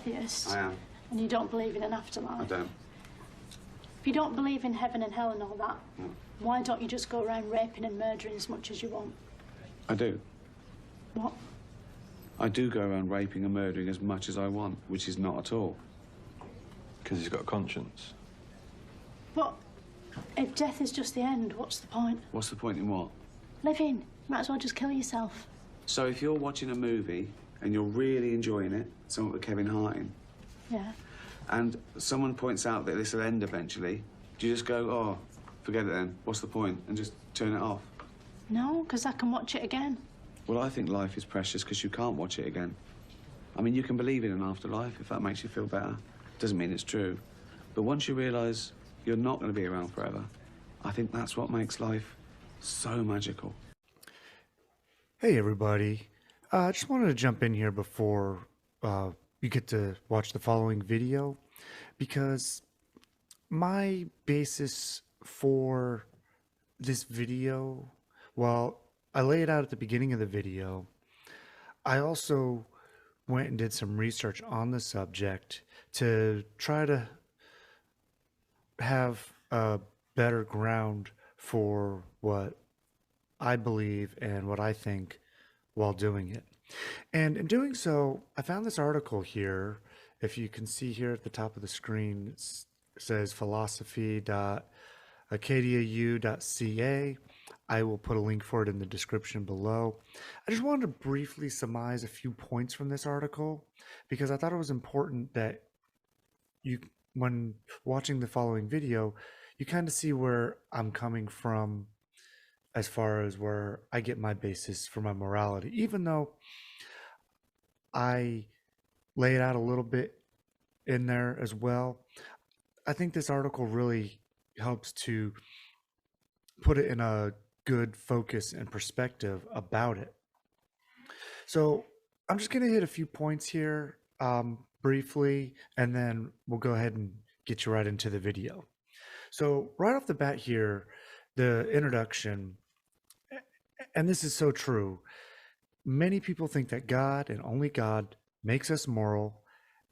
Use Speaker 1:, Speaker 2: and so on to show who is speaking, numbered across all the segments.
Speaker 1: atheist.
Speaker 2: I am.
Speaker 1: And you don't believe in an afterlife.
Speaker 2: I don't.
Speaker 1: If you don't believe in heaven and hell and all that, why don't you just go around raping and murdering as much as you want?
Speaker 2: I do.
Speaker 1: What?
Speaker 2: I do go around raping and murdering as much as I want, which is not at all.
Speaker 3: Because he's got a conscience.
Speaker 1: But if death is just the end, what's the point?
Speaker 2: What's the point in what?
Speaker 1: Living. Might as well just kill yourself.
Speaker 2: So if you're watching a movie and you're really enjoying it, something with Kevin Hart in,
Speaker 1: Yeah.
Speaker 2: and someone points out that this will end eventually, do you just go, oh, forget it then, what's the point, and just turn it off?
Speaker 1: No, because I can watch it again.
Speaker 2: Well, I think life is precious because you can't watch it again. I mean, you can believe in an afterlife if that makes you feel better. Doesn't mean it's true. But once you realise you're not going to be around forever, I think that's what makes life so magical.
Speaker 4: Hey everybody, I just wanted to jump in here before you get to watch the following video, because my basis for this video, well, I lay it out at the beginning of the video. I also went and did some research on the subject to try to have a better ground for what I believe and what I think while doing it. And in doing so, I found this article here. If you can see here at the top of the screen, it says philosophy.acadiau.ca. I will put a link for it in the description below. I just wanted to briefly surmise a few points from this article because I thought it was important that you, when watching the following video, you kind of see where I'm coming from as far as where I get my basis for my morality, even though I lay it out a little bit in there as well. I think this article really helps to put it in a good focus and perspective about it. So I'm just going to hit a few points here briefly, and then we'll go ahead and get you right into the video. So right off the bat here, the introduction, and this is so true. Many people think that God and only God makes us moral.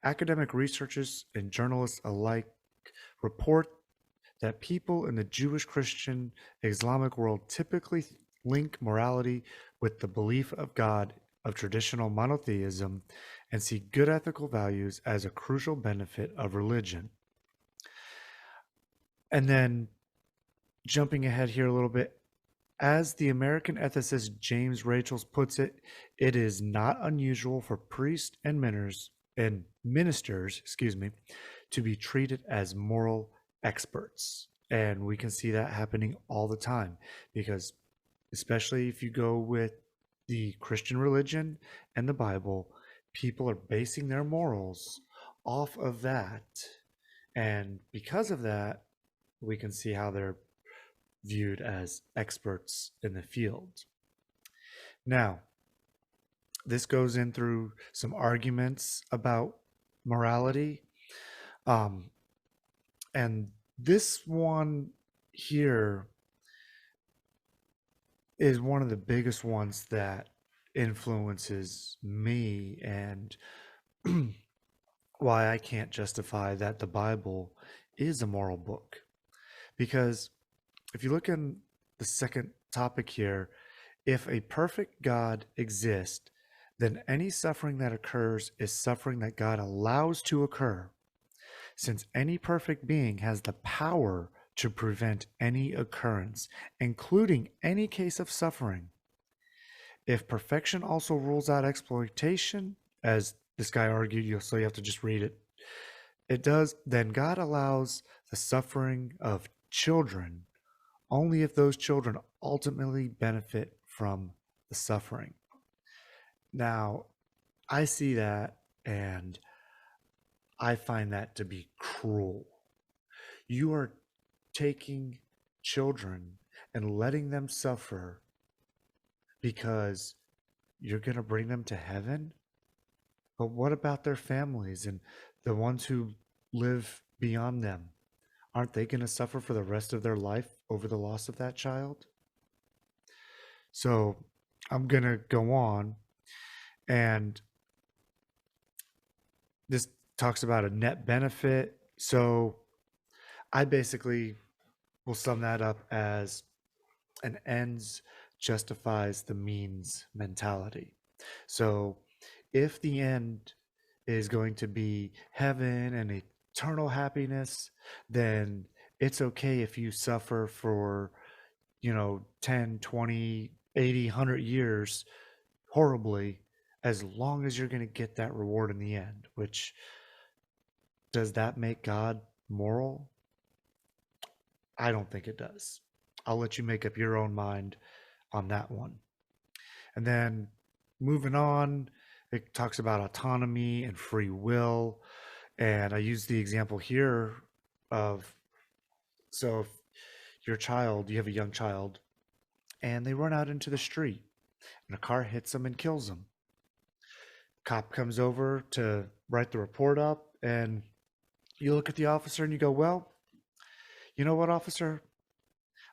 Speaker 4: Academic researchers and journalists alike report that people in the Jewish, Christian, Islamic world typically link morality with the belief of God of traditional monotheism and see good ethical values as a crucial benefit of religion. And then jumping ahead here a little bit, as the American ethicist James Rachels puts it, it is not unusual for priests and ministers, to be treated as moral experts. And we can see that happening all the time, because especially if you go with the Christian religion and the Bible, people are basing their morals off of that. And because of that, we can see how they're viewed as experts in the field. Now, this goes in through some arguments about morality. And this one here is one of the biggest ones that influences me and why I can't justify that the Bible is a moral book. Because if you look in the second topic here, if a perfect God exists, then any suffering that occurs is suffering that God allows to occur, since any perfect being has the power to prevent any occurrence, including any case of suffering. If perfection also rules out exploitation, as this guy argued, so you have to just read it, it does, then God allows the suffering of children only if those children ultimately benefit from the suffering. Now, I see that and I find that to be cruel. You are taking children and letting them suffer because you're going to bring them to heaven? But what about their families and the ones who live beyond them? Aren't they going to suffer for the rest of their life over the loss of that child? So I'm going to go on. And this talks about a net benefit. So I basically will sum that up as an ends justifies the means mentality. So if the end is going to be heaven and eternal happiness, then it's okay if you suffer for, 10, 20, 80, 100 years horribly, as long as you're going to get that reward in the end. Which, does that make God moral? I don't think it does. I'll let you make up your own mind on that one. And then moving on, it talks about autonomy and free will. And I use the example here of, so if your child, you have a young child, and they run out into the street and a car hits them and kills them. Cop comes over to write the report up, and you look at the officer and you go, well, you know what, officer?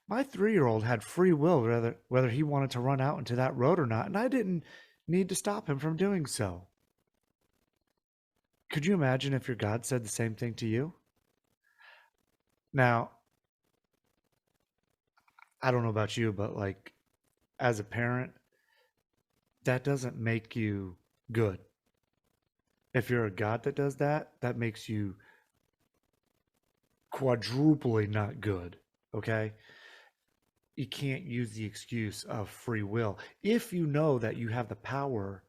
Speaker 4: My 3-year-old had free will whether he wanted to run out into that road or not, and I didn't need to stop him from doing so. Could you imagine if your God said the same thing to you? Now, I don't know about you, but like, as a parent, that doesn't make you good. If you're a God that does that, that makes you quadruply not good, okay? You can't use the excuse of free will. If you know that you have the power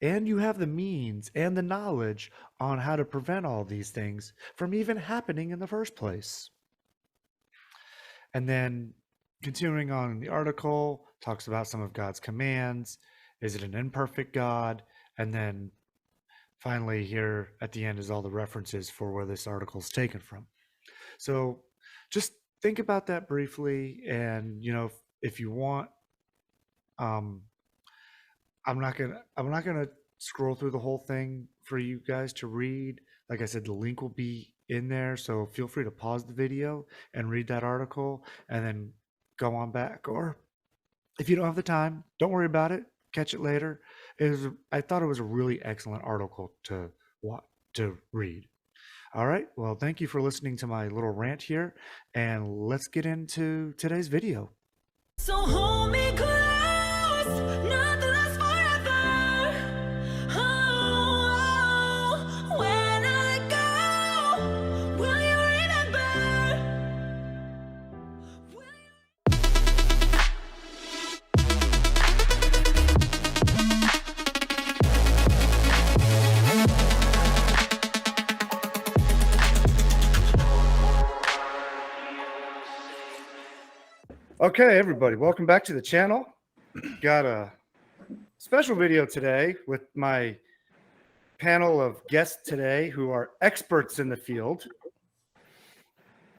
Speaker 4: and you have the means and the knowledge on how to prevent all these things from even happening in the first place. And then continuing on in the article, talks about some of God's commands. Is it an imperfect God? And then finally here at the end is all the references for where this article is taken from. So just think about that briefly. And, if you want, I'm not gonna scroll through the whole thing for you guys to read. Like I said, the link will be in there, so feel free to pause the video and read that article and then go on back. Or if you don't have the time, don't worry about it. Catch it later. I thought it was a really excellent article to read. All right. Well, thank you for listening to my little rant here, and let's get into today's video.
Speaker 5: So hold me close, nothing lasts forever. Oh, when I go, will you remember?
Speaker 4: Okay, everybody, welcome back to the channel. Got a special video today with my panel of guests today who are experts in the field.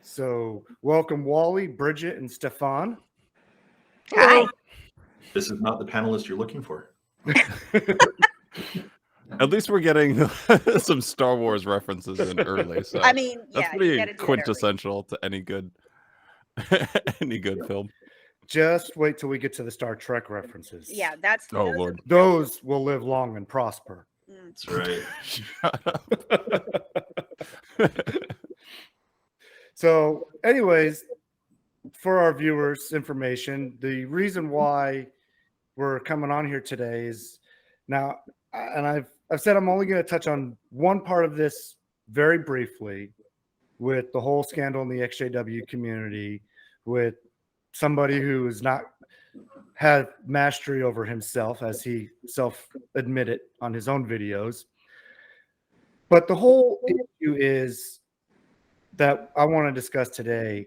Speaker 4: So welcome Wally, Bridget, and Stefan.
Speaker 6: Hi.
Speaker 7: This is not the panelist you're looking for.
Speaker 3: At least we're getting some Star Wars references in early. So
Speaker 6: I mean,
Speaker 3: that's
Speaker 6: yeah, you
Speaker 3: pretty
Speaker 6: gotta do that
Speaker 3: quintessential to any good film.
Speaker 4: Just wait till we get to the Star Trek references.
Speaker 6: Yeah, that's.
Speaker 3: Oh
Speaker 6: those are-
Speaker 3: Lord.
Speaker 4: Those will live long and prosper.
Speaker 7: That's right.
Speaker 3: Shut up.
Speaker 4: So, anyways, for our viewers' information, the reason why we're coming on here today is now, and I've said I'm only going to touch on one part of this very briefly, with the whole scandal in the Exjw community, with somebody who has not had mastery over himself, as he self-admitted on his own videos. But the whole issue is that I want to discuss today.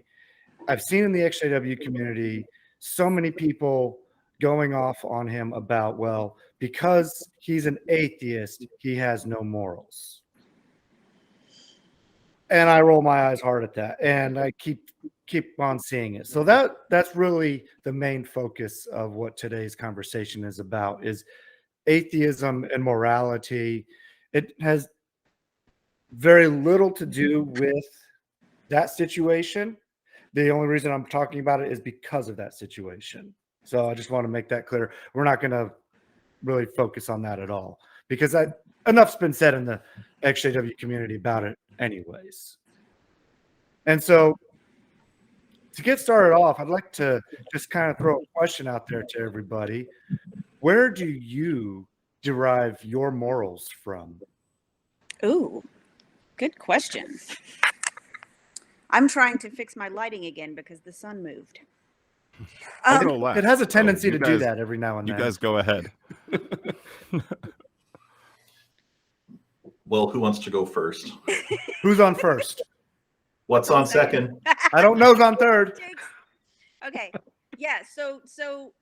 Speaker 4: I've seen in the Exjw community so many people going off on him about, well, because he's an atheist, he has no morals. And I roll my eyes hard at that, and I keep on seeing it. So that's really the main focus of what today's conversation is about, is atheism and morality. It has very little to do with that situation. The only reason I'm talking about it is because of that situation. So I just want to make that clear. We're not going to really focus on that at all, because enough's been said in the XJW community about it anyways. And so to get started off, I'd like to just kind of throw a question out there to everybody. Where do you derive your morals from?
Speaker 6: Ooh, good question. I'm trying to fix my lighting again because the sun moved.
Speaker 3: I'll go last.
Speaker 4: It has a tendency
Speaker 3: you
Speaker 4: to do
Speaker 3: guys-
Speaker 4: that every now and
Speaker 3: You
Speaker 4: then.
Speaker 3: guys go ahead.
Speaker 7: Well, who wants to go first?
Speaker 4: Who's on first?
Speaker 7: What's on second?
Speaker 4: I don't know who's on third.
Speaker 6: Jinx. Okay. Yeah. So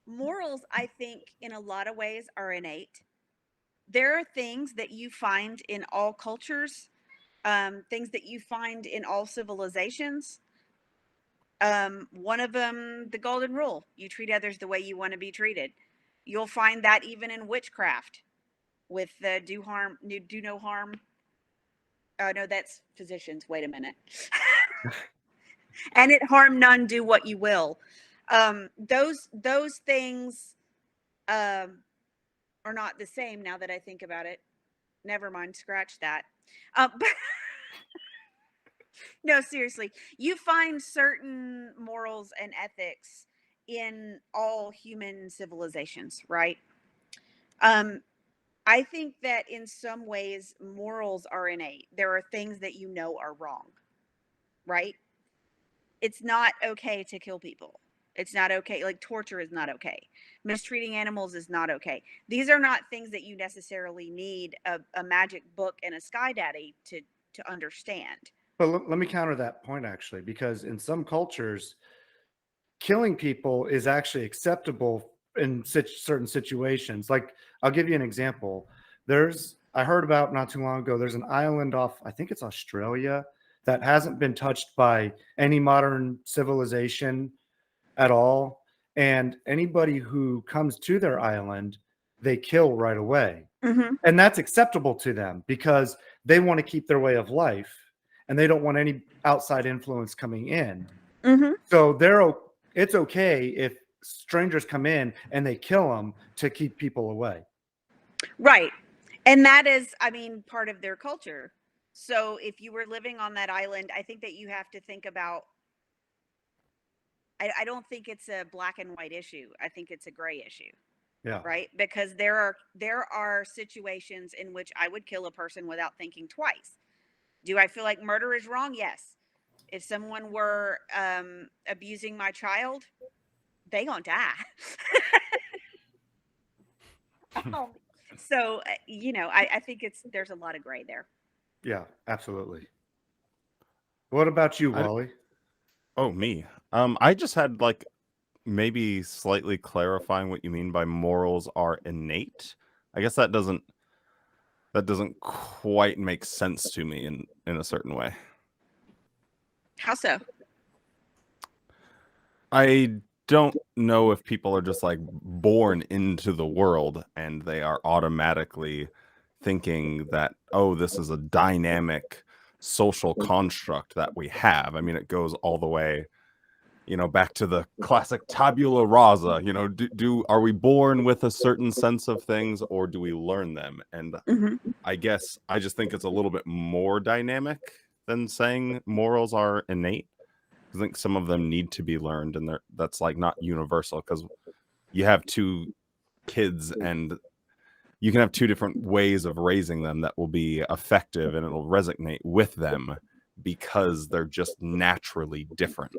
Speaker 6: morals, I think, in a lot of ways are innate. There are things that you find in all cultures, things that you find in all civilizations. One of them, the golden rule: you treat others the way you want to be treated. You'll find that even in witchcraft, with the do no harm. Oh no, that's physicians. Wait a minute. And it harm none, do what you will. Those things are not the same now that I think about it. Never mind, scratch that. But no, seriously, you find certain morals and ethics in all human civilizations, right? I think that in some ways morals are innate. There are things that you know are wrong, right? It's not okay to kill people. It's not okay. Like torture is not okay. Mistreating animals is not okay. These are not things that you necessarily need a magic book and a sky daddy to understand.
Speaker 4: But let me counter that point, actually, because in some cultures, killing people is actually acceptable in certain situations. Like, I'll give you an example. I heard about not too long ago, there's an island off, I think it's Australia, that hasn't been touched by any modern civilization at all. And anybody who comes to their island, they kill right away.
Speaker 6: Mm-hmm.
Speaker 4: And that's acceptable to them because they want to keep their way of life and they don't want any outside influence coming in.
Speaker 6: Mm-hmm.
Speaker 4: So it's okay if strangers come in and they kill them to keep people away.
Speaker 6: Right. And that is, I mean, part of their culture. So if you were living on that island, I think that you have to think about, I don't think it's a black and white issue. I think it's a gray issue.
Speaker 4: Yeah.
Speaker 6: Right. Because there are situations in which I would kill a person without thinking twice. Do I feel like murder is wrong? Yes. If someone were abusing my child, they gonna die. So, I think there's a lot of gray there.
Speaker 4: Yeah, absolutely. What about you, Wally?
Speaker 3: Oh, me. I just had like maybe slightly clarifying what you mean by morals are innate. I guess that doesn't quite make sense to me in a certain way.
Speaker 6: How so?
Speaker 3: I don't know if people are just like born into the world and they are automatically thinking that, oh, this is a dynamic social construct that we have. I mean, it goes all the way, back to the classic tabula rasa. Are we born with a certain sense of things or do we learn them? And I guess I just think it's a little bit more dynamic than saying morals are innate. I think some of them need to be learned, and that's like not universal because you have two kids and you can have two different ways of raising them that will be effective and it'll resonate with them because they're just naturally different.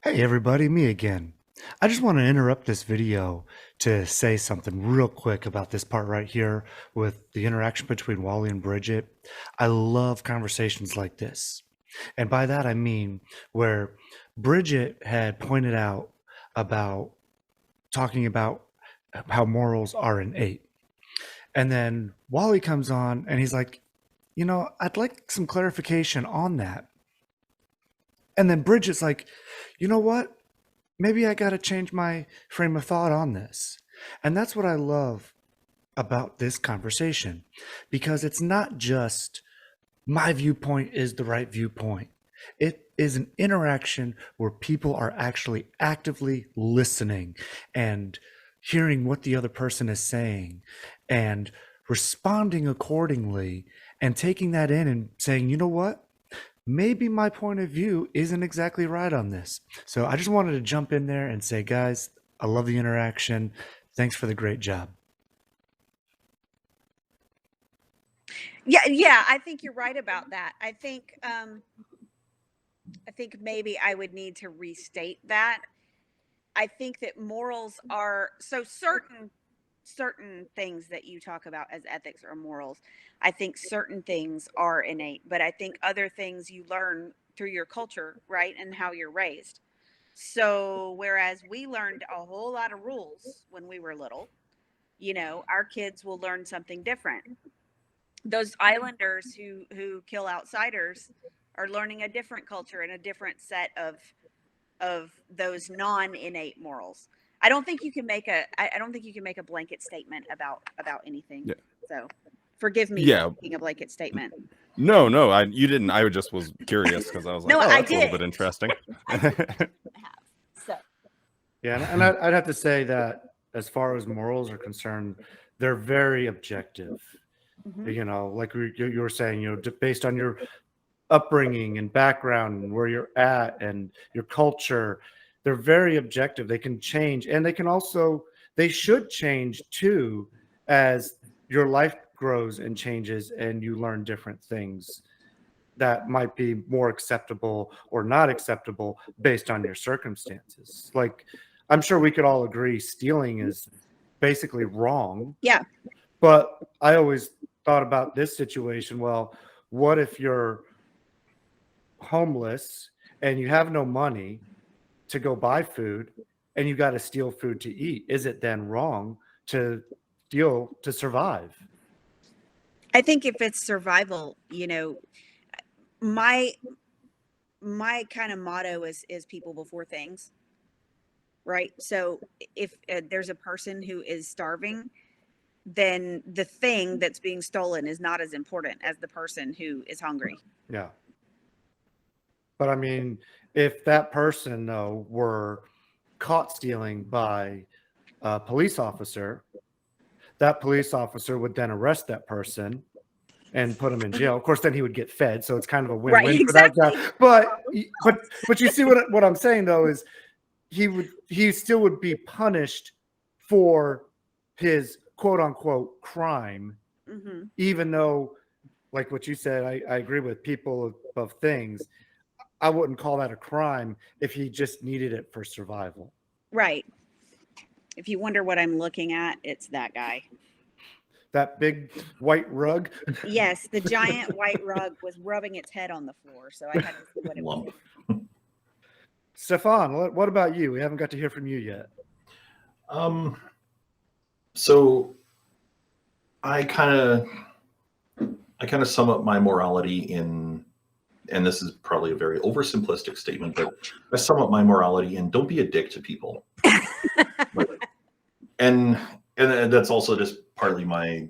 Speaker 4: Hey everybody, me again. I just want to interrupt this video to say something real quick about this part right here with the interaction between Wally and Bridget. I love conversations like this. And by that I mean where Bridget had pointed out about talking about how morals are innate. And then Wally comes on and he's like, I'd like some clarification on that. And then Bridget's like, you know what? Maybe I got to change my frame of thought on this. And that's what I love about this conversation, because it's not just my viewpoint is the right viewpoint. It is an interaction where people are actually actively listening and hearing what the other person is saying and responding accordingly and taking that in and saying, you know what? Maybe my point of view isn't exactly right on this. So I just wanted to jump in there and say, guys, I love the interaction. Thanks for the great job.
Speaker 6: Yeah, I think you're right about that. I think maybe I would need to restate that. I think that morals are so certain things that you talk about as ethics or morals. I think certain things are innate, but I think other things you learn through your culture, right? And how you're raised. So whereas we learned a whole lot of rules when we were little, our kids will learn something different. Those islanders who kill outsiders are learning a different culture and a different set of those non-innate morals. I don't think you can make a blanket statement about anything.
Speaker 3: Yeah.
Speaker 6: So forgive me
Speaker 3: Yeah.
Speaker 6: for making a blanket statement.
Speaker 3: No, you didn't. I just was curious because I was like,
Speaker 6: No,
Speaker 3: oh,
Speaker 6: I
Speaker 3: that's a little bit
Speaker 6: did.
Speaker 3: interesting.
Speaker 6: So
Speaker 4: Yeah, and I'd have to say that as far as morals are concerned, they're very objective.
Speaker 6: mhm.
Speaker 4: Like you were saying, based on your upbringing and background and where you're at and your culture, they're very objective. They can change, and they should change too as your life grows and changes and you learn different things that might be more acceptable or not acceptable based on your circumstances. Like, I'm sure we could all agree stealing is basically wrong.
Speaker 6: Yeah.
Speaker 4: But I always thought about this situation. Well, what if you're homeless and you have no money to go buy food and you got to steal food to eat? Is it then wrong to steal to survive?
Speaker 6: I think if it's survival, my kind of motto is people before things. Right? So if there's a person who is starving, then the thing that's being stolen is not as important as the person who is hungry.
Speaker 4: Yeah. But I mean, if that person, though, were caught stealing by a police officer, that police officer would then arrest that person and put him in jail. Of course, then he would get fed. So it's kind of a win-win
Speaker 6: Right,
Speaker 4: for that
Speaker 6: exactly.
Speaker 4: guy. But you see what I'm saying, though, is he still would be punished for his quote unquote crime,
Speaker 6: Mhm.
Speaker 4: even though, like what you said, I agree with people of things. I wouldn't call that a crime if he just needed it for survival.
Speaker 6: Right. If you wonder what I'm looking at, it's that guy.
Speaker 4: That big white rug.
Speaker 6: Yes, the giant white rug was rubbing its head on the floor, so I had to see what it was.
Speaker 7: Lump.
Speaker 4: Stefan, what about you? We haven't got to hear from you yet.
Speaker 7: So I kind of sum up my morality in, and this is probably a very oversimplistic statement, but I sum up my morality in don't be a dick to people. and that's also just partly my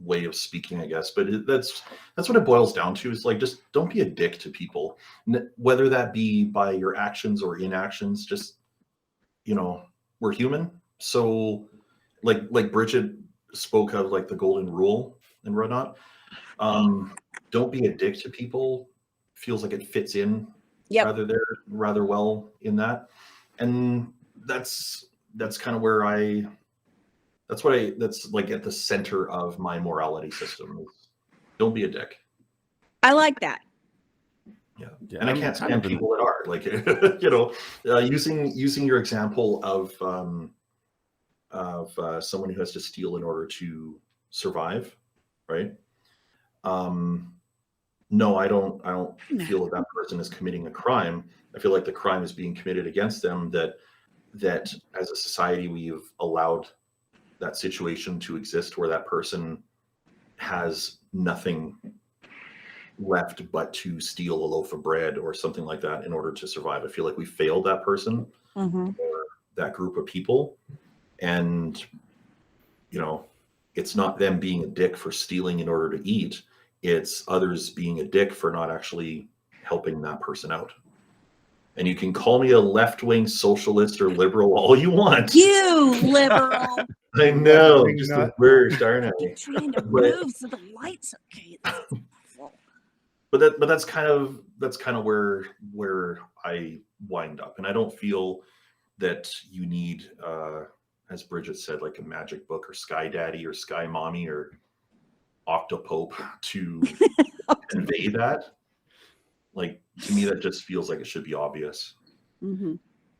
Speaker 7: way of speaking, I guess, but that's what it boils down to, is like, just don't be a dick to people, whether that be by your actions or inactions. Just, we're human. So like Bridget spoke of, like the golden rule and whatnot. Don't be a dick to people feels like it fits in
Speaker 6: Yep.
Speaker 7: rather well in that. And that's kind of where that's like at the center of my morality system. Don't be a dick.
Speaker 6: I like that.
Speaker 7: Yeah.
Speaker 3: Yeah,
Speaker 7: And I
Speaker 3: I'm
Speaker 7: can't
Speaker 3: kind
Speaker 7: stand
Speaker 3: of in-
Speaker 7: people that are like, using your example of someone who has to steal in order to survive, right? No, I don't feel that person is committing a crime. I feel like the crime is being committed against them, that as a society we've allowed that situation to exist where that person has nothing left but to steal a loaf of bread or something like that in order to survive. I feel like we failed that person or that group of people. And, it's not them being a dick for stealing in order to eat. It's others being a dick for not actually helping that person out. And you can call me a left-wing socialist or liberal all you want.
Speaker 6: You liberal.
Speaker 7: I know,
Speaker 4: Left-wing
Speaker 7: just
Speaker 4: nut.
Speaker 7: the worst, aren't I?
Speaker 6: Keep trying to
Speaker 7: But-
Speaker 6: move so the lights. Okay. That's awful.
Speaker 7: But that's kind of where I wind up, and I don't feel that you need, as Bridget said, like a magic book or Sky Daddy or Sky Mommy or Octopope to convey that. Like, to me, that just feels like it should be obvious.
Speaker 6: Mm-hmm.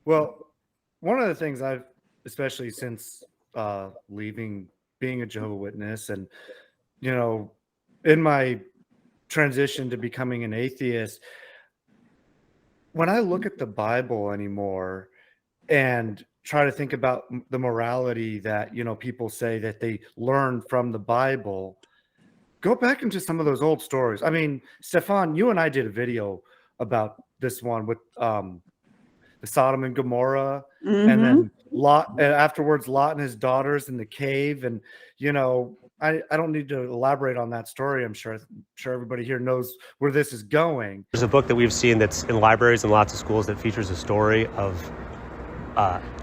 Speaker 4: Well, one of the things I've, especially since leaving being a Jehovah's Witness, and in my transition to becoming an atheist, when I look at the Bible anymore and try to think about the morality that people say that they learn from the Bible, go back into some of those old stories. I mean, Stefan, you and I did a video about this one with the Sodom and Gomorrah, and then Lot, and afterwards Lot and his daughters in the cave. And I don't need to elaborate on that story. I'm sure everybody here knows where this is going.
Speaker 8: There's a book that we've seen that's in libraries and lots of schools that features a story of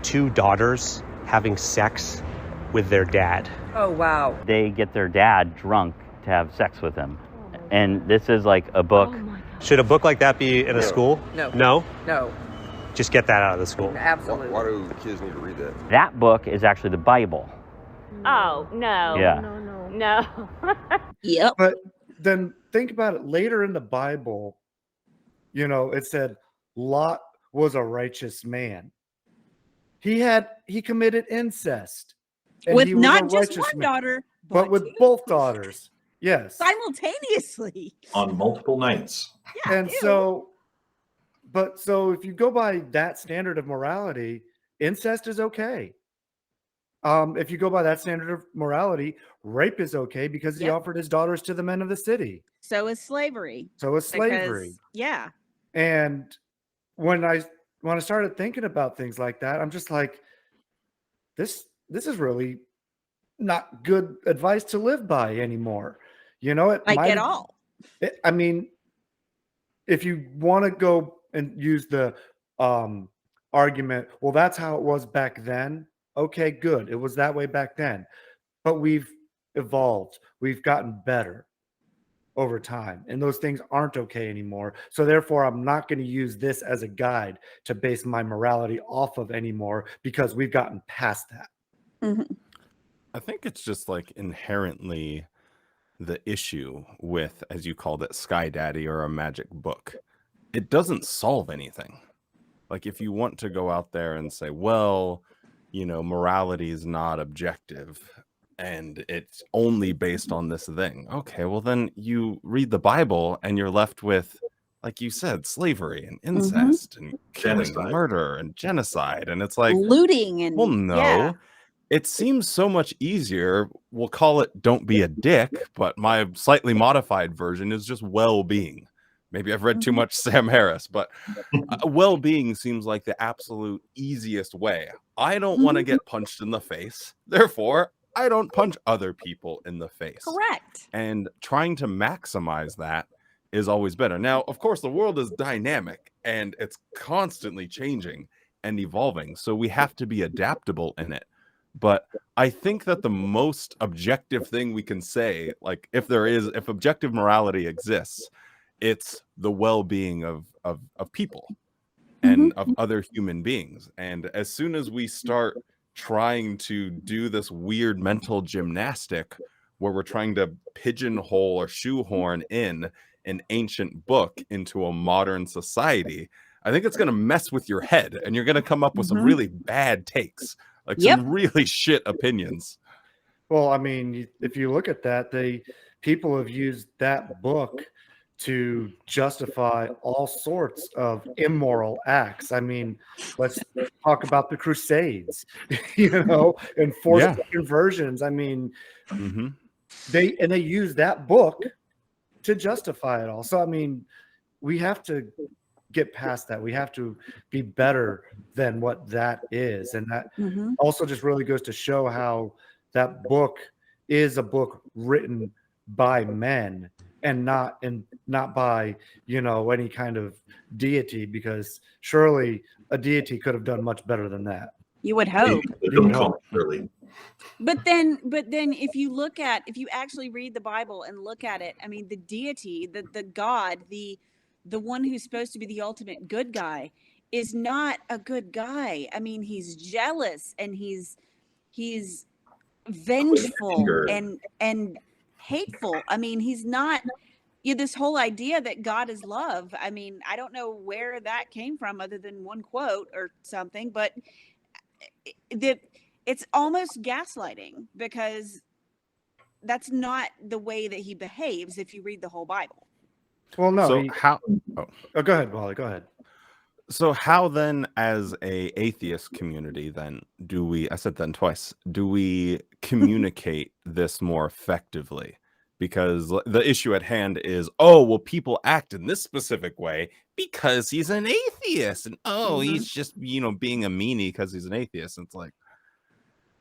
Speaker 8: two daughters having sex with their dad.
Speaker 9: Oh, wow.
Speaker 10: They get their dad drunk to have sex with him. And this is like a book.
Speaker 8: Should a book like that be in a school?
Speaker 9: No.
Speaker 8: No?
Speaker 9: No,
Speaker 8: Just get that out of the school.
Speaker 9: absolutely.
Speaker 11: Why do kids need to read that?
Speaker 10: That book is actually the Bible.
Speaker 12: Oh, no.
Speaker 10: Yeah.
Speaker 12: No.
Speaker 6: Yep.
Speaker 4: But then think about it. Later in the Bible, it said Lot was a righteous man. He committed incest. And
Speaker 6: With
Speaker 4: he was a
Speaker 6: not just
Speaker 4: righteous
Speaker 6: one
Speaker 4: man,
Speaker 6: daughter,
Speaker 4: but with
Speaker 6: two
Speaker 4: both daughters. Yes.
Speaker 6: simultaneously.
Speaker 7: On multiple nights.
Speaker 6: Yeah,
Speaker 4: And
Speaker 6: ew.
Speaker 4: so if you go by that standard of morality, incest is okay. If you go by that standard of morality, rape is okay because he
Speaker 6: Yep.
Speaker 4: offered his daughters to the men of the city.
Speaker 6: So is slavery.
Speaker 4: So is slavery.
Speaker 6: Because, yeah.
Speaker 4: And when I started thinking about things like that, I'm just like, this is really not good advice to live by anymore. It
Speaker 6: Like
Speaker 4: might
Speaker 6: at
Speaker 4: have-
Speaker 6: all.
Speaker 4: I mean, if you want to go and use the argument, well, that's how it was back then. Okay, good. It was that way back then. But we've evolved. We've gotten better over time. And those things aren't okay anymore. So therefore, I'm not going to use this as a guide to base my morality off of anymore because we've gotten past that.
Speaker 6: Mm-hmm.
Speaker 3: I think it's just like inherently the issue with, as you called it, Sky Daddy or a magic book. It doesn't solve anything. Like if you want to go out there and say, well, morality is not objective and it's only based on this thing. Okay, well then you read the Bible and you're left with, like you said, slavery and incest and killing,
Speaker 7: Genocide.
Speaker 3: murder and genocide. And it's like,
Speaker 6: Looting and
Speaker 3: well, no.
Speaker 6: yeah.
Speaker 3: It seems so much easier. We'll call it "Don't Be a Dick," but my slightly modified version is just well-being. Maybe I've read too much Sam Harris, but well-being seems like the absolute easiest way. I don't want to get punched in the face. Therefore, I don't punch other people in the face.
Speaker 6: Correct.
Speaker 3: And trying to maximize that is always better. Now, of course, the world is dynamic and it's constantly changing and evolving. So we have to be adaptable in it. But I think that the most objective thing we can say, like if objective morality exists, it's the well-being of people and of other human beings. And as soon as we start trying to do this weird mental gymnastic where we're trying to pigeonhole or shoehorn in an ancient book into a modern society, I think it's going to mess with your head and you're going to come up with some really bad takes. Like some really shit opinions.
Speaker 4: Well, I mean, if you look at that, people have used that book to justify all sorts of immoral acts. I mean, let's talk about the Crusades, and forced conversions. I mean, they use that book to justify it all. So, I mean, we have to get past that. We have to be better than what that is. And that also just really goes to show how that book is a book written by men and not by, you know, any kind of deity, because surely a deity could have done much better than that.
Speaker 6: You would hope.
Speaker 7: Don't call it Shirley.
Speaker 6: But then if you actually read the Bible and look at it, I mean, the deity, the God, the one who's supposed to be the ultimate good guy is not a good guy. I mean, he's jealous and he's vengeful and hateful. I mean, he's not, this whole idea that God is love. I mean, I don't know where that came from other than one quote or something, but it's almost gaslighting, because that's not the way that he behaves if you read the whole Bible.
Speaker 4: Well, no.
Speaker 3: So
Speaker 4: Oh, go ahead, Wally. Go ahead.
Speaker 3: So how then, as a atheist community, then do we? I said then twice. Do we communicate this more effectively? Because the issue at hand is, oh, well, people act in this specific way because he's an atheist, and he's just, you know, being a meanie because he's an atheist. And it's like,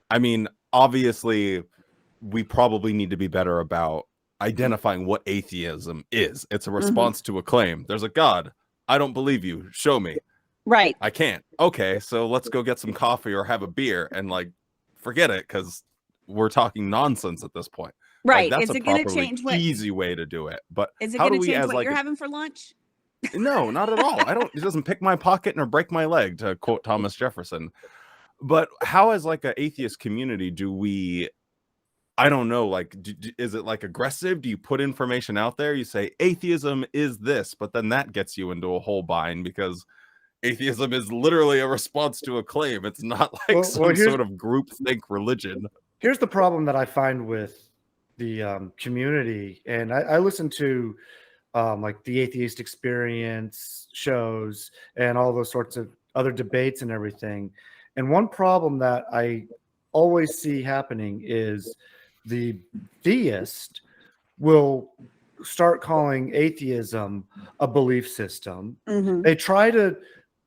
Speaker 3: I mean, obviously, we probably need to be better about identifying what atheism is. It's a response to a claim. There's a God. I don't believe you. Show me.
Speaker 6: Right.
Speaker 3: I can't. Okay, so let's go get some coffee or have a beer and like forget it, because we're talking nonsense at this point.
Speaker 6: Right.
Speaker 3: Like,
Speaker 6: Is
Speaker 3: that's
Speaker 6: it
Speaker 3: a
Speaker 6: going to
Speaker 3: properly
Speaker 6: change what?
Speaker 3: easy way to do it. But
Speaker 6: Is it
Speaker 3: how
Speaker 6: going
Speaker 3: do
Speaker 6: to
Speaker 3: we,
Speaker 6: change
Speaker 3: as
Speaker 6: what
Speaker 3: like
Speaker 6: you're having for lunch?
Speaker 3: No, not at all. It doesn't pick my pocket nor break my leg, to quote Thomas Jefferson. But how, as like an atheist community, do we? I don't know, like, is it like aggressive? Do you put information out there? You say atheism is this, but then that gets you into a whole bind, because atheism is literally a response to a claim. It's not like some sort of groupthink religion.
Speaker 4: Here's the problem that I find with the community, and I listen to like the Atheist Experience shows and all those sorts of other debates and everything. And one problem that I always see happening is the theist will start calling atheism a belief system. They try to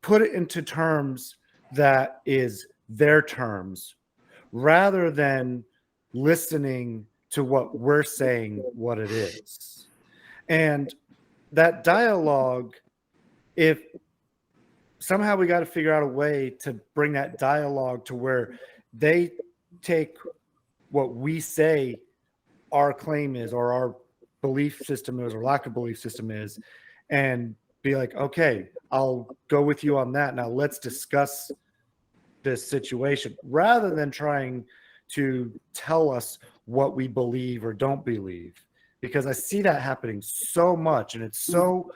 Speaker 4: put it into terms that is their terms, rather than listening to what we're saying, what it is. And that dialogue, if somehow we got to figure out a way to bring that dialogue to where they take what we say our claim is, or our belief system is, or lack of belief system is, and be like, okay, I'll go with you on that. Now let's discuss this situation, rather than trying to tell us what we believe or don't believe. Because I see that happening so much, and it's so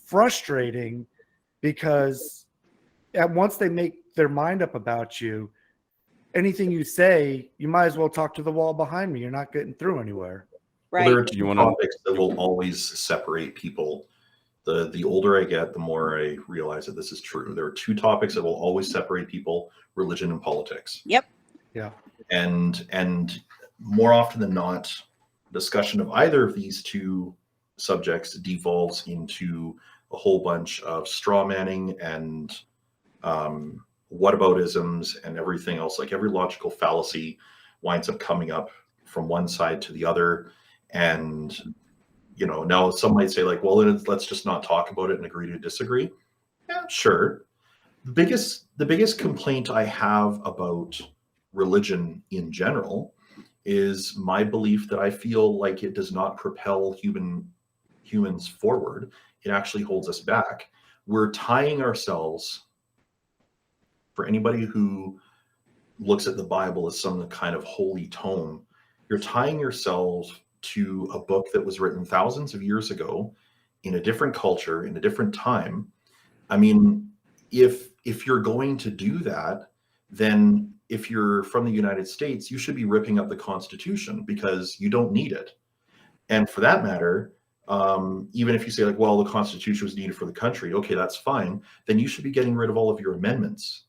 Speaker 4: frustrating, because once they make their mind up about you, anything you say, you might as well talk to the wall behind me. You're not getting through anywhere.
Speaker 6: Right.
Speaker 7: Well, there are two topics that will always separate people. The older I get, the more I realize that this is true. There are two topics that will always separate people: religion and politics.
Speaker 6: Yep.
Speaker 4: Yeah.
Speaker 7: And more often than not, discussion of either of these two subjects devolves into a whole bunch of straw manning and whataboutisms and everything else. Like, every logical fallacy winds up coming up from one side to the other. And, you know, now some might say, like, well, let's just not talk about it and agree to disagree. Yeah, sure. The biggest complaint I have about religion in general is my belief that I feel like it does not propel humans forward. It actually holds us back. We're tying ourselves, for anybody who looks at the Bible as some kind of holy tome, you're tying yourselves to a book that was written thousands of years ago in a different culture, in a different time. I mean, if you're going to do that, then if you're from the United States, you should be ripping up the Constitution, because you don't need it. And for that matter, even if you say, like, well, the Constitution was needed for the country, okay, that's fine. Then you should be getting rid of all of your amendments,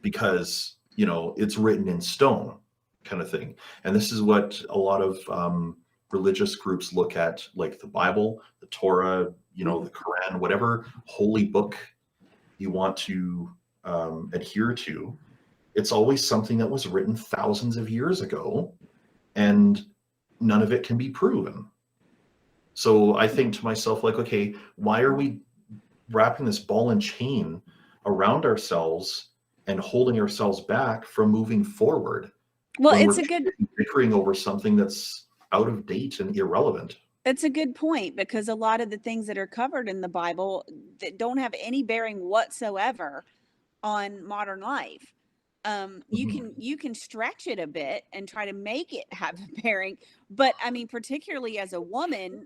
Speaker 7: because, you know, it's written in stone, kind of thing. And this is what a lot of religious groups look at, like the Bible, the Torah, you know, the Quran, whatever holy book you want to adhere to. It's always something that was written thousands of years ago, and none of it can be proven. So I think to myself, like, okay, why are we wrapping this ball and chain around ourselves and holding ourselves back from moving forward
Speaker 6: Well,
Speaker 7: when
Speaker 6: it's
Speaker 7: we're
Speaker 6: a good
Speaker 7: bickering over something that's out of date and irrelevant?
Speaker 6: It's a good point, because a lot of the things that are covered in the Bible that don't have any bearing whatsoever on modern life. You can stretch it a bit and try to make it have a bearing, but I mean, particularly as a woman,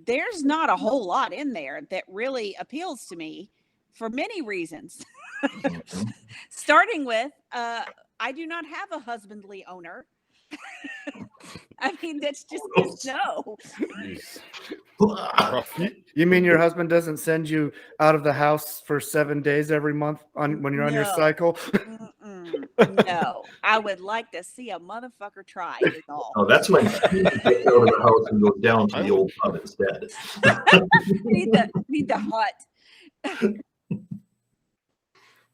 Speaker 6: there's not a whole lot in there that really appeals to me for many reasons.
Speaker 7: Mhm.
Speaker 6: Starting with, I do not have a husbandly owner. I mean, that's just no.
Speaker 3: Rough.
Speaker 4: You mean your husband doesn't send you out of the house for 7 days every month when you're on your
Speaker 6: No.
Speaker 4: cycle?
Speaker 6: No, I would like to see a motherfucker try. Is all.
Speaker 7: Oh, that's when he gets out of the house and goes down to the old pub instead.
Speaker 6: need the hut.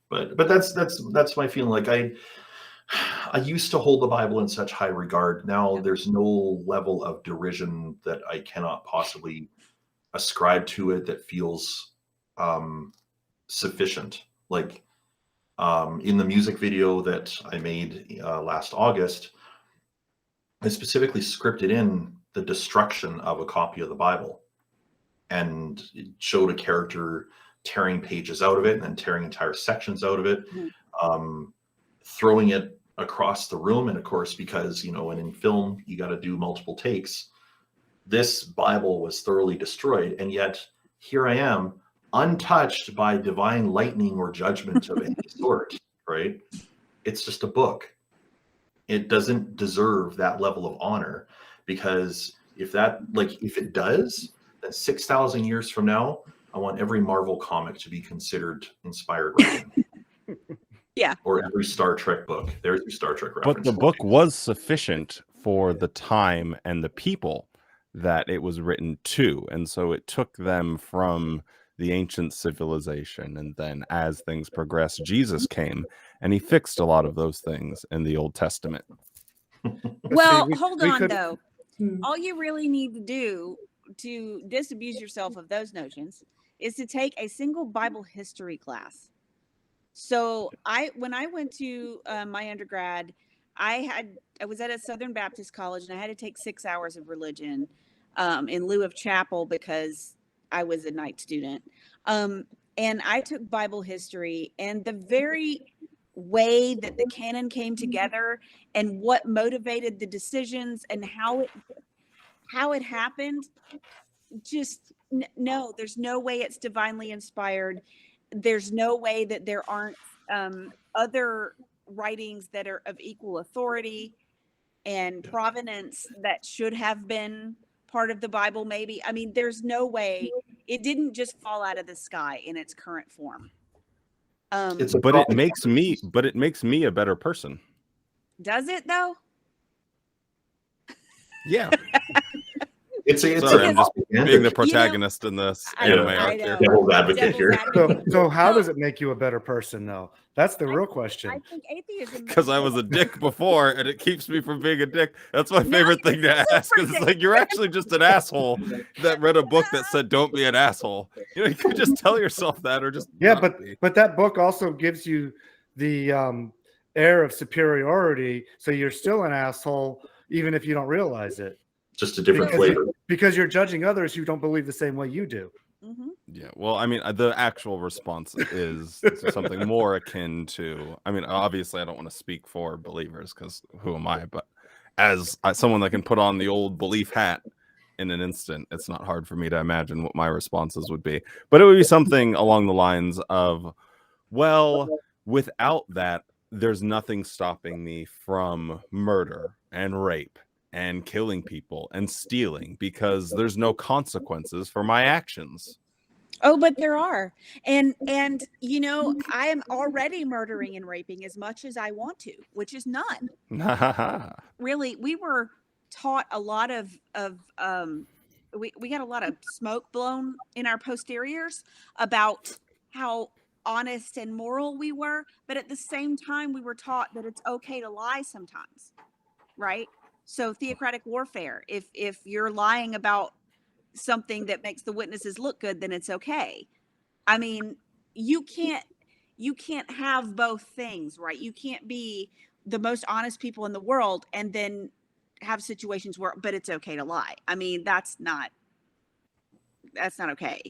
Speaker 7: But that's my feeling. Like I used to hold the Bible in such high regard. Now there's no level of derision that I cannot possibly ascribe to it that feels sufficient. Like in the music video that I made last August, I specifically scripted in the destruction of a copy of the Bible, and it showed a character tearing pages out of it and then tearing entire sections out of it, throwing it across the room. And of course, because, and in film, you got to do multiple takes, this Bible was thoroughly destroyed. And yet here I am, untouched by divine lightning or judgment of any sort, right? It's just a book. It doesn't deserve that level of honor, because if it does, then 6,000 years from now, I want every Marvel comic to be considered inspired writing.
Speaker 6: Yeah.
Speaker 7: Or every Star Trek book. There's your Star Trek reference.
Speaker 3: But the book was sufficient for the time and the people that it was written to. And so it took them from the ancient civilization. And then as things progressed, Jesus came and he fixed a lot of those things in the Old Testament.
Speaker 6: Well, hold on, though. All you really need to do to disabuse yourself of those notions is to take a single Bible history class. So when I went to my undergrad, I was at a Southern Baptist college, and I had to take 6 hours of religion in lieu of chapel because I was a night student. And I took Bible history, and the very way that the canon came together and what motivated the decisions and how it happened, just no, there's no way it's divinely inspired. There's no way that there aren't other writings that are of equal authority and provenance that should have been part of the Bible, maybe. I mean, there's no way. It didn't just fall out of the sky in its current form.
Speaker 3: But it makes me a better person.
Speaker 6: Does it, though?
Speaker 3: Yeah.
Speaker 7: Sorry,
Speaker 3: I'm just being the protagonist in this anime arc here.
Speaker 7: Devil's advocate here.
Speaker 4: So how does it make you a better person, though? That's the real question.
Speaker 6: I think atheism.
Speaker 3: Because I was a dick before, and it keeps me from being a dick. That's my favorite thing to ask. Because it's like, you're actually just an asshole that read a book that said, "Don't be an asshole." You could just tell yourself that, or just
Speaker 4: but that book also gives you the air of superiority, so you're still an asshole even if you don't realize it.
Speaker 7: Just a different flavor.
Speaker 4: Because you're judging others who don't believe the same way you do.
Speaker 6: Mm-hmm.
Speaker 3: Yeah, well, I mean, the actual response is something more akin to, I mean, obviously I don't want to speak for believers because who am I? But as someone that can put on the old belief hat in an instant, it's not hard for me to imagine what my responses would be. But it would be something along the lines of, well, without that, there's nothing stopping me from murder and rape and killing people and stealing, because there's no consequences for my actions.
Speaker 6: Oh, but there are. And I am already murdering and raping as much as I want to, which is none. Really, we were taught a lot of we got a lot of smoke blown in our posteriors about how honest and moral we were, but at the same time we were taught that it's okay to lie sometimes, right? So theocratic warfare, if you're lying about something that makes the witnesses look good, then it's okay. I mean, you can't have both things, right? You can't be the most honest people in the world and then have situations where, but it's okay to lie. I mean, that's not okay.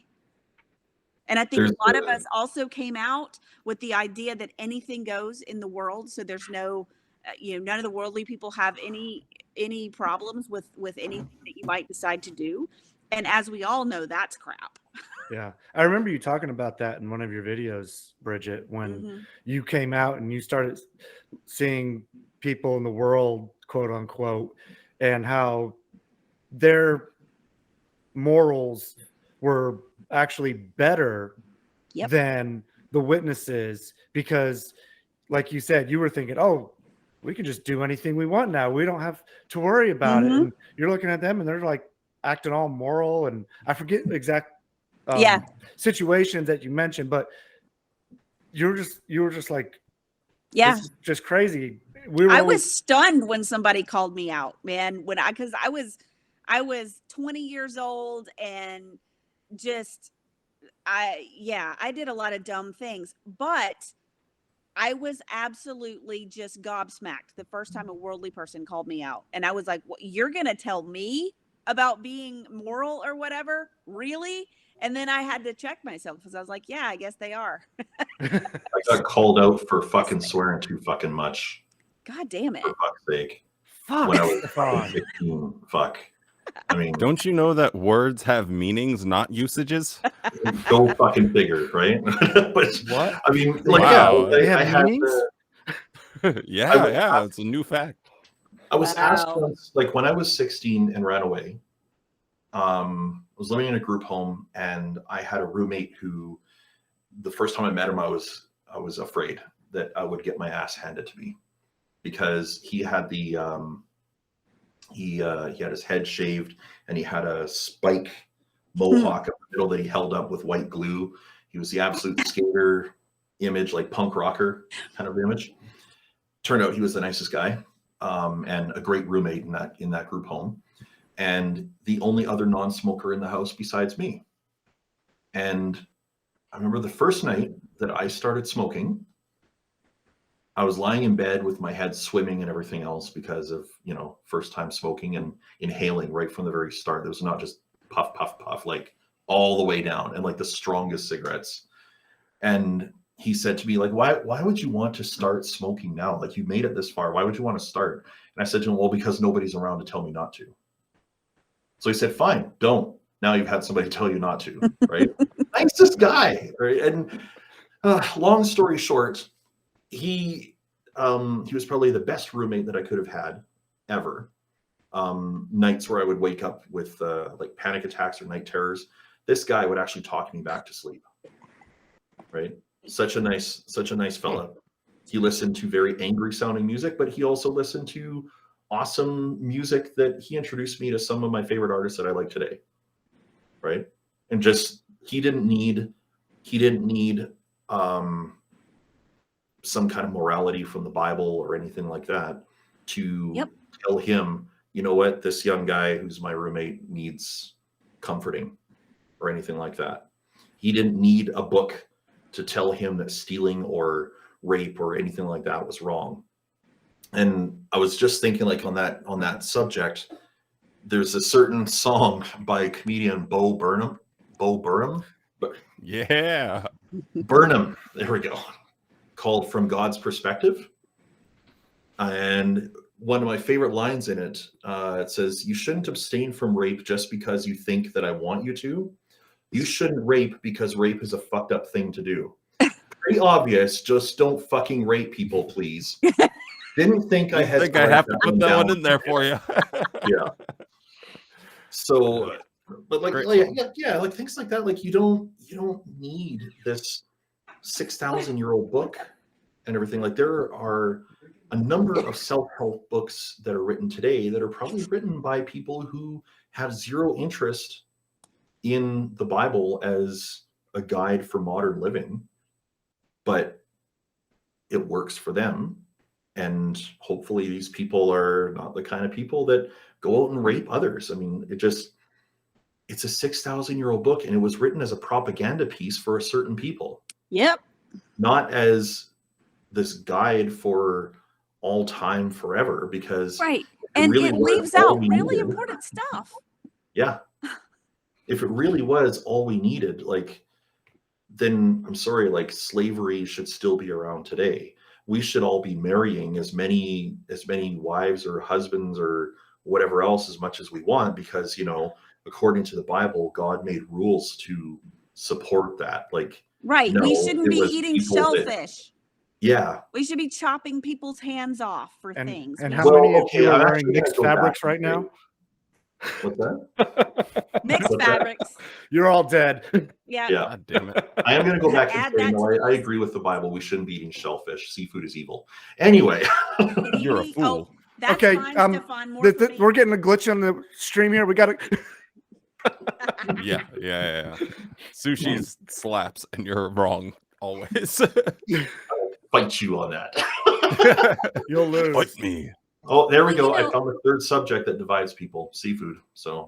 Speaker 6: And I think
Speaker 7: There's
Speaker 6: a lot of us also came out with the idea that anything goes in the world. So there's no, none of the worldly people have any problems with anything that you might decide to do. And as we all know, that's crap.
Speaker 4: Yeah. I remember you talking about that in one of your videos, Bridget, when you came out and you started seeing people in the world, quote unquote, and how their morals were actually better than the witnesses, because like you said, you were thinking, oh, we can just do anything we want now. We don't have to worry about it. And you're looking at them and they're like acting all moral. And I forget the exact situations that you mentioned, but you were just like, this is just crazy.
Speaker 6: I was stunned when somebody called me out, man, because I was 20 years old and just, I did a lot of dumb things, but I was absolutely just gobsmacked the first time a worldly person called me out. And I was like, what, you're going to tell me about being moral or whatever? Really? And then I had to check myself because I was like, yeah, I guess they are.
Speaker 7: I got called out for fucking swearing too fucking much.
Speaker 6: God damn it.
Speaker 7: For fuck's sake.
Speaker 4: Fuck.
Speaker 7: When I was 16, fuck. I mean,
Speaker 3: don't you know that words have meanings, not usages?
Speaker 7: Go fucking figure, right? But
Speaker 4: what?
Speaker 7: I mean,
Speaker 3: like, wow.
Speaker 4: They have meanings?
Speaker 3: Yeah, it's a new fact.
Speaker 7: I was asked once, like when I was 16 and ran away, I was living in a group home and I had a roommate who, the first time I met him, I was afraid that I would get my ass handed to me, because he had the he had his head shaved and he had a spike mohawk in the middle that he held up with white glue. He was the absolute skater image, like punk rocker kind of image. Turned out he was the nicest guy, and a great roommate in that group home, and the only other non-smoker in the house besides me. And I remember the first night that I started smoking, I was lying in bed with my head swimming and everything else because of, first time smoking and inhaling right from the very start. It was not just puff, puff, puff, like all the way down, and like the strongest cigarettes. And he said to me, like, why would you want to start smoking now? Like, you made it this far. Why would you want to start? And I said to him, well, because nobody's around to tell me not to. So he said, fine, don't. Now you've had somebody tell you not to, right? Nicest guy, right? And long story short, he was probably the best roommate that I could have had ever. Nights where I would wake up with like panic attacks or night terrors, this guy would actually talk me back to sleep, right? Such a nice fella. He listened to very angry sounding music, but he also listened to awesome music that he introduced me to some of my favorite artists that I like today, right? And just he didn't need some kind of morality from the Bible or anything like that to tell him, you know what, this young guy who's my roommate needs comforting or anything like that. He didn't need a book to tell him that stealing or rape or anything like that was wrong. And I was just thinking, like, on that subject, there's a certain song by comedian Bo Burnham.
Speaker 3: Yeah.
Speaker 7: Burnham, there we go. Called From God's Perspective. And one of my favorite lines in it, it says, you shouldn't abstain from rape just because you think that I want you to. You shouldn't rape because rape is a fucked up thing to do. Pretty obvious, just don't fucking rape people, please. Didn't think I had
Speaker 3: I have to put that one in there for you.
Speaker 7: Yeah. So, but like things like that, like you don't need this 6,000-year-old book and everything. Like, there are a number of self-help books that are written today that are probably written by people who have zero interest in the Bible as a guide for modern living, but it works for them. And hopefully these people are not the kind of people that go out and rape others. I mean, it's a 6,000-year-old book, and it was written as a propaganda piece for a certain people,
Speaker 6: Yep.
Speaker 7: not as this guide for all time forever, because
Speaker 6: Right.
Speaker 7: it
Speaker 6: And
Speaker 7: really
Speaker 6: it
Speaker 7: was
Speaker 6: leaves
Speaker 7: all
Speaker 6: out
Speaker 7: we
Speaker 6: really
Speaker 7: needed.
Speaker 6: important stuff.
Speaker 7: Yeah. If it really was all we needed, like, then I'm sorry, like, slavery should still be around today. We should all be marrying as many wives or husbands or whatever else as much as we want, because, you know, according to the Bible, God made rules to support that. Like,
Speaker 6: Right.
Speaker 7: no,
Speaker 6: We shouldn't
Speaker 7: it
Speaker 6: be
Speaker 7: was
Speaker 6: eating
Speaker 7: people that,
Speaker 6: shellfish.
Speaker 7: yeah.
Speaker 6: We should be chopping people's hands off for things.
Speaker 4: And
Speaker 6: We
Speaker 4: how
Speaker 6: should-
Speaker 4: many of
Speaker 7: okay,
Speaker 4: you are
Speaker 7: I'm
Speaker 4: wearing
Speaker 7: actually gonna
Speaker 4: mixed
Speaker 7: go back
Speaker 4: fabrics
Speaker 7: and
Speaker 4: right
Speaker 7: say-
Speaker 4: now?
Speaker 7: What's that?
Speaker 6: Mixed
Speaker 7: What's that?
Speaker 6: fabrics.
Speaker 4: You're all dead.
Speaker 6: Yeah.
Speaker 7: Yeah.
Speaker 3: God damn it.
Speaker 7: I am going to go back and
Speaker 6: Add
Speaker 7: say,
Speaker 6: that
Speaker 7: no,
Speaker 6: to the
Speaker 7: I
Speaker 6: list.
Speaker 7: agree with the Bible. We shouldn't be eating shellfish. Seafood is evil. Anyway.
Speaker 6: Can
Speaker 3: You're a
Speaker 6: he-
Speaker 3: fool.
Speaker 6: Oh, that's
Speaker 4: Okay,
Speaker 6: fine, Stefan. More for me.
Speaker 4: we're getting a glitch on the stream here. We got to.
Speaker 3: Yeah. Sushi slaps, and you're wrong always.
Speaker 7: Fight you on that.
Speaker 4: You'll lose.
Speaker 3: Fight me.
Speaker 7: Oh, there we
Speaker 6: Well,
Speaker 7: go.
Speaker 6: you
Speaker 7: I
Speaker 6: know-
Speaker 7: found the third subject that divides people: seafood. So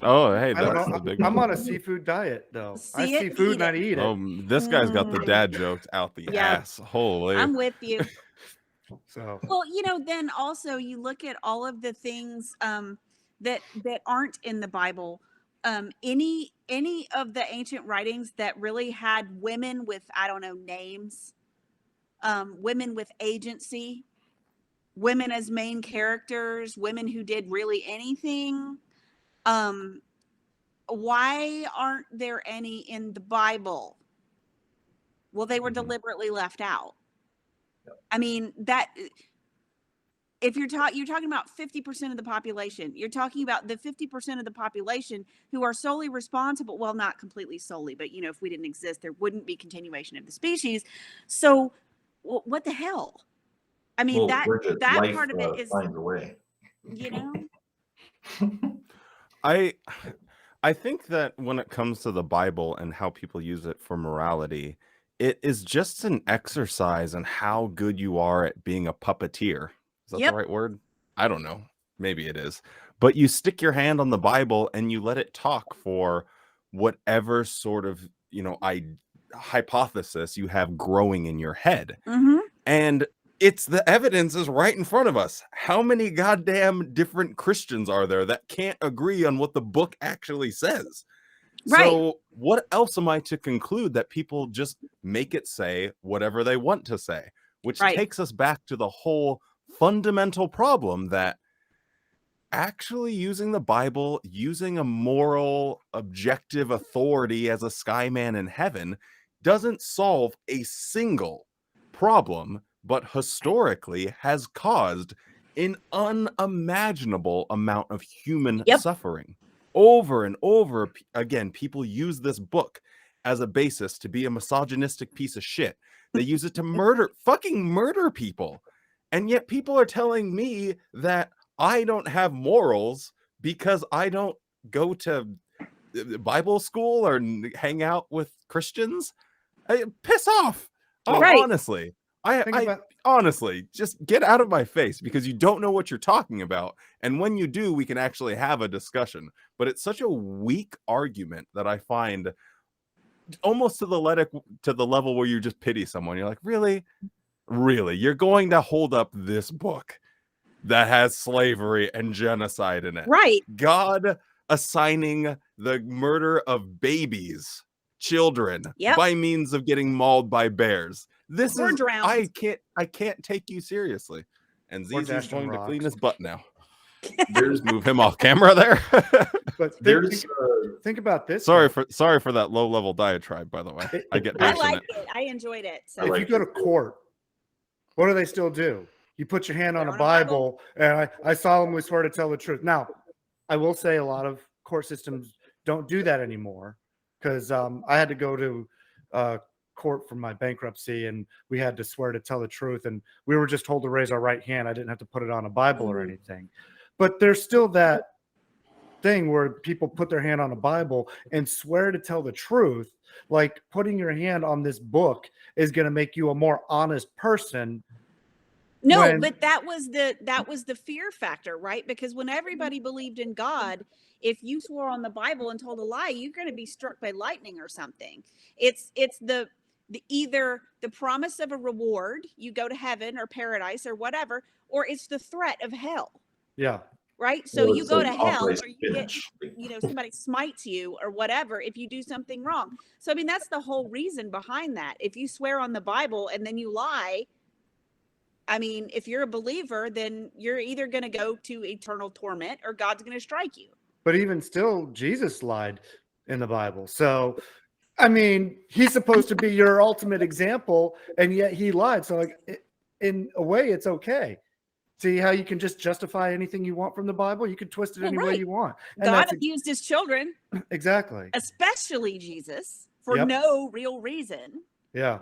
Speaker 3: Oh, hey,
Speaker 4: I don't
Speaker 3: that's
Speaker 4: know.
Speaker 3: the big
Speaker 4: I'm
Speaker 3: one.
Speaker 4: on a seafood diet though. I
Speaker 6: See it,
Speaker 4: see food
Speaker 6: eat
Speaker 4: and I
Speaker 6: it.
Speaker 4: eat it.
Speaker 3: Oh, this guy's got the dad jokes out the
Speaker 6: Yeah.
Speaker 3: ass. Holy.
Speaker 6: I'm with you.
Speaker 4: So
Speaker 6: Well, you know, then also you look at all of the things that aren't in the Bible. Any of the ancient writings that really had women with, I don't know, names, women with agency, women as main characters, women who did really anything. Why aren't there any in the Bible? Well, they were deliberately left out. I mean, that if you're talking about 50% of the population, you're talking about the 50% of the population who are solely responsible. Well, not completely solely, but you know, if we didn't exist, there wouldn't be continuation of the species. So what the hell? I mean,
Speaker 7: well, Bridget,
Speaker 6: that
Speaker 7: life
Speaker 6: part of it is,
Speaker 7: finds a way.
Speaker 6: you know,
Speaker 3: I think that when it comes to the Bible and how people use it for morality, it is just an exercise in how good you are at being a puppeteer. Is that
Speaker 6: Yep.
Speaker 3: the right word? I don't know. Maybe it is. But you stick your hand on the Bible and you let it talk for whatever sort of, hypothesis you have growing in your head.
Speaker 6: mhm.
Speaker 3: And it's the evidence is right in front of us. How many goddamn different Christians are there that can't agree on what the book actually says?
Speaker 6: Right.
Speaker 3: So what else am I to conclude that people just make it say whatever they want to say, which
Speaker 6: Right.
Speaker 3: takes us back to the whole fundamental problem that actually using the Bible, using a moral, objective authority as a skyman in heaven doesn't solve a single problem, but historically has caused an unimaginable amount of human
Speaker 6: Yep.
Speaker 3: suffering. Over and over again, people use this book as a basis to be a misogynistic piece of shit. They use it to fucking murder people. And yet people are telling me that I don't have morals because I don't go to Bible school or hang out with Christians. Piss off. Oh,
Speaker 6: Right.
Speaker 3: honestly.
Speaker 4: Think
Speaker 3: I
Speaker 4: about-
Speaker 3: honestly, just get out of my face because you don't know what you're talking about. And when you do, we can actually have a discussion. But it's such a weak argument that I find almost to the level where you just pity someone. You're like, really? Really? You're going to hold up this book that has slavery and genocide in it?
Speaker 6: Right.
Speaker 3: God assigning the murder of babies, children,
Speaker 6: Yep.
Speaker 3: by means of getting mauled by bears. This
Speaker 6: Or
Speaker 3: is
Speaker 6: drowned.
Speaker 3: I can't take you seriously. And
Speaker 4: Or
Speaker 3: Zizi's
Speaker 4: dashed on
Speaker 3: going to clean
Speaker 4: rocks.
Speaker 3: his butt now. There's move him off camera there.
Speaker 4: But
Speaker 7: There's
Speaker 4: think about this.
Speaker 3: sorry
Speaker 4: though.
Speaker 3: for that low level diatribe, by the way. I get
Speaker 6: I
Speaker 3: passionate.
Speaker 6: like it. I enjoyed it. So
Speaker 4: If
Speaker 7: like
Speaker 4: you go to court, what do they still do? You put your hand on a
Speaker 6: They're on a Bible.
Speaker 4: Bible, and I solemnly swear to tell the truth. Now, I will say a lot of court systems don't do that anymore because I had to go to court for my bankruptcy, and we had to swear to tell the truth, and we were just told to raise our right hand. I didn't have to put it on a Bible or anything. But there's still that thing where people put their hand on a Bible and swear to tell the truth. Like putting your hand on this book is going to make you a more honest person.
Speaker 6: No,
Speaker 4: when
Speaker 6: but that was the fear factor, right? Because when everybody believed in God, if you swore on the Bible and told a lie, you're going to be struck by lightning or something. It's the either the promise of a reward, you go to heaven or paradise or whatever, or it's the threat of hell,
Speaker 4: yeah,
Speaker 6: right? So
Speaker 7: Well,
Speaker 6: you
Speaker 7: it's
Speaker 6: go
Speaker 7: like
Speaker 6: to hell
Speaker 7: outright
Speaker 6: or you get,
Speaker 7: spinach.
Speaker 6: somebody smites you or whatever if you do something wrong. So I mean, that's the whole reason behind that. If you swear on the Bible and then you lie, I mean, if you're a believer, then you're either going to go to eternal torment or God's going to strike you.
Speaker 4: but even still, Jesus lied in the Bible. So, I mean, he's supposed to be your ultimate example, and yet he lied. So, like, in a way, it's okay. See how you can just justify anything you want from the Bible? You can twist it
Speaker 6: Well,
Speaker 4: any way
Speaker 6: right.
Speaker 4: you want. And
Speaker 6: God
Speaker 4: that's
Speaker 6: abused his children,
Speaker 4: exactly.
Speaker 6: especially Jesus, for
Speaker 4: Yep.
Speaker 6: no real reason.
Speaker 4: Yeah.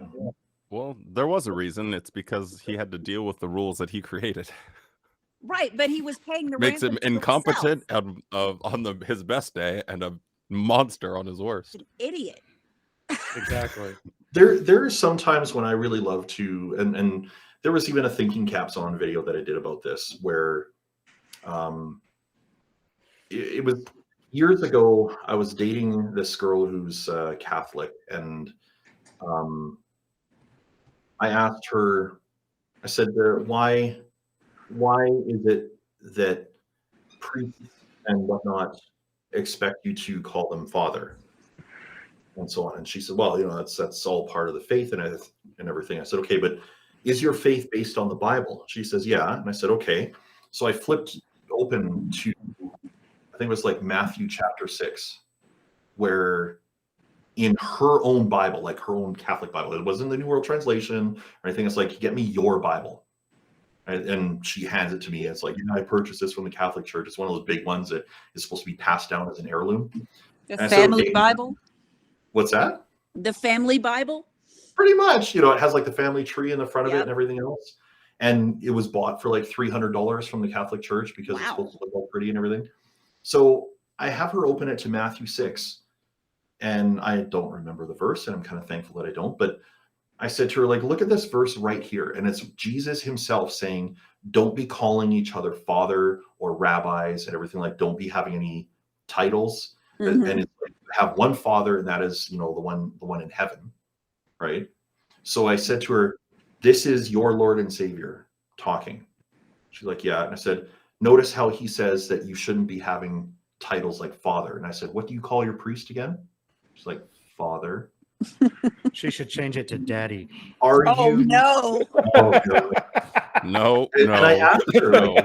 Speaker 3: Well, there was a reason. It's because he had to deal with the rules that he created.
Speaker 6: Right, but he was paying the
Speaker 3: Makes him
Speaker 6: ransom to
Speaker 3: incompetent
Speaker 6: himself.
Speaker 3: on his best day and a monster on his worst.
Speaker 6: An idiot.
Speaker 4: Exactly.
Speaker 7: There are some times when I really love to, and there was even a Thinking Caps On video that I did about this, where it was years ago. I was dating this girl who's Catholic, and I asked her, I said, why is it that priests and whatnot expect you to call them father and so on? And she said, well, that's all part of the faith and everything. I said, okay, but is your faith based on the Bible? She says, yeah. And I said, okay. So I flipped open to, I think it was like Matthew chapter 6, where in her own Bible, like her own Catholic Bible, it wasn't the New World Translation or anything. It's like, get me your Bible. And she hands it to me. It's like, I purchased this from the Catholic Church. It's one of those big ones that is supposed to be passed down as an heirloom.
Speaker 6: The
Speaker 7: And I said,
Speaker 6: family
Speaker 7: okay.
Speaker 6: Bible?
Speaker 7: What's that?
Speaker 6: The family Bible?
Speaker 7: Pretty much. It has like the family tree in the front of it
Speaker 6: Yep.
Speaker 7: and everything else. And it was bought for like $300 from the Catholic Church because it's supposed to look all pretty and everything. So I have her open it to Matthew 6. And I don't remember the verse, and I'm kind of thankful that I don't. But I said to her, like, look at this verse right here. And it's Jesus himself saying, don't be calling each other father or rabbis and everything. Like, don't be having any titles.
Speaker 6: Mhm.
Speaker 7: And it's like, have one father, and that is, the one in heaven. Right. So I said to her, this is your Lord and Savior talking. She's like, yeah. And I said, notice how he says that you shouldn't be having titles like father. And I said, what do you call your priest again? She's like, father.
Speaker 4: She should change it to daddy.
Speaker 7: Are
Speaker 6: Oh,
Speaker 7: you?
Speaker 6: no.
Speaker 7: Oh, no.
Speaker 3: No,
Speaker 7: And I asked her,
Speaker 3: no.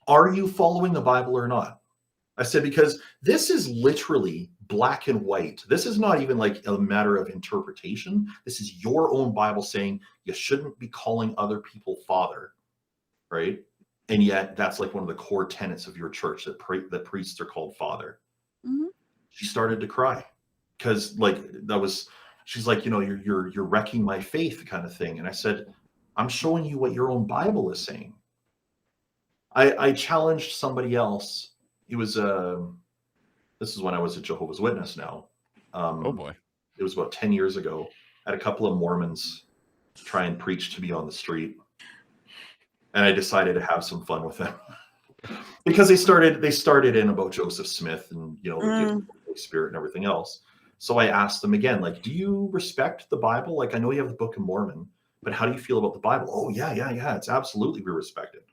Speaker 7: are you following the Bible or not? I said, because this is literally black and white. This is not even like a matter of interpretation. This is your own Bible saying you shouldn't be calling other people father, right? And yet that's like one of the core tenets of your church, that priests are called father.
Speaker 6: Mhm.
Speaker 7: She started to cry because she's like, you're wrecking my faith kind of thing. And I said, I'm showing you what your own Bible is saying. I challenged somebody else. It was this is when I was a Jehovah's Witness now.
Speaker 3: Oh boy.
Speaker 7: It was about 10 years ago. I had a couple of Mormons try and preach to me on the street. And I decided to have some fun with them. Because they started in about Joseph Smith and the gift of the Holy Spirit and everything else. So I asked them again, like, do you respect the Bible? Like, I know you have the Book of Mormon, but how do you feel about the Bible? Oh, yeah. It's absolutely, we respect it.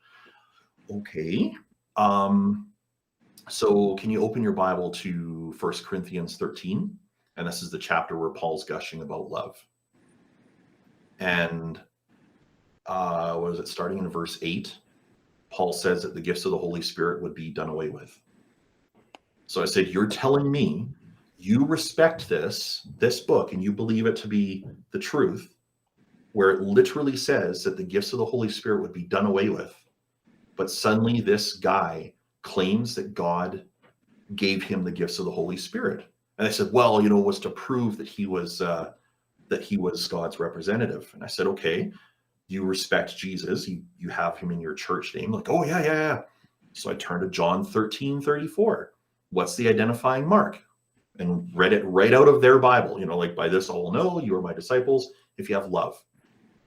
Speaker 7: Okay. So can you open your Bible to 1 Corinthians 13? And this is the chapter where Paul's gushing about love. And what is it? Starting in verse 8. Paul says that the gifts of the Holy Spirit would be done away with. So I said, you're telling me you respect this book and you believe it to be the truth, where it literally says that the gifts of the Holy Spirit would be done away with. But suddenly this guy claims that God gave him the gifts of the Holy Spirit. And I said, well, it was to prove that he was God's representative. And I said, okay, you respect Jesus. You have him in your church name. Like, oh, yeah. So I turned to John 13:34. What's the identifying mark? And read it right out of their Bible. Like, by this I will know you are my disciples if you have love.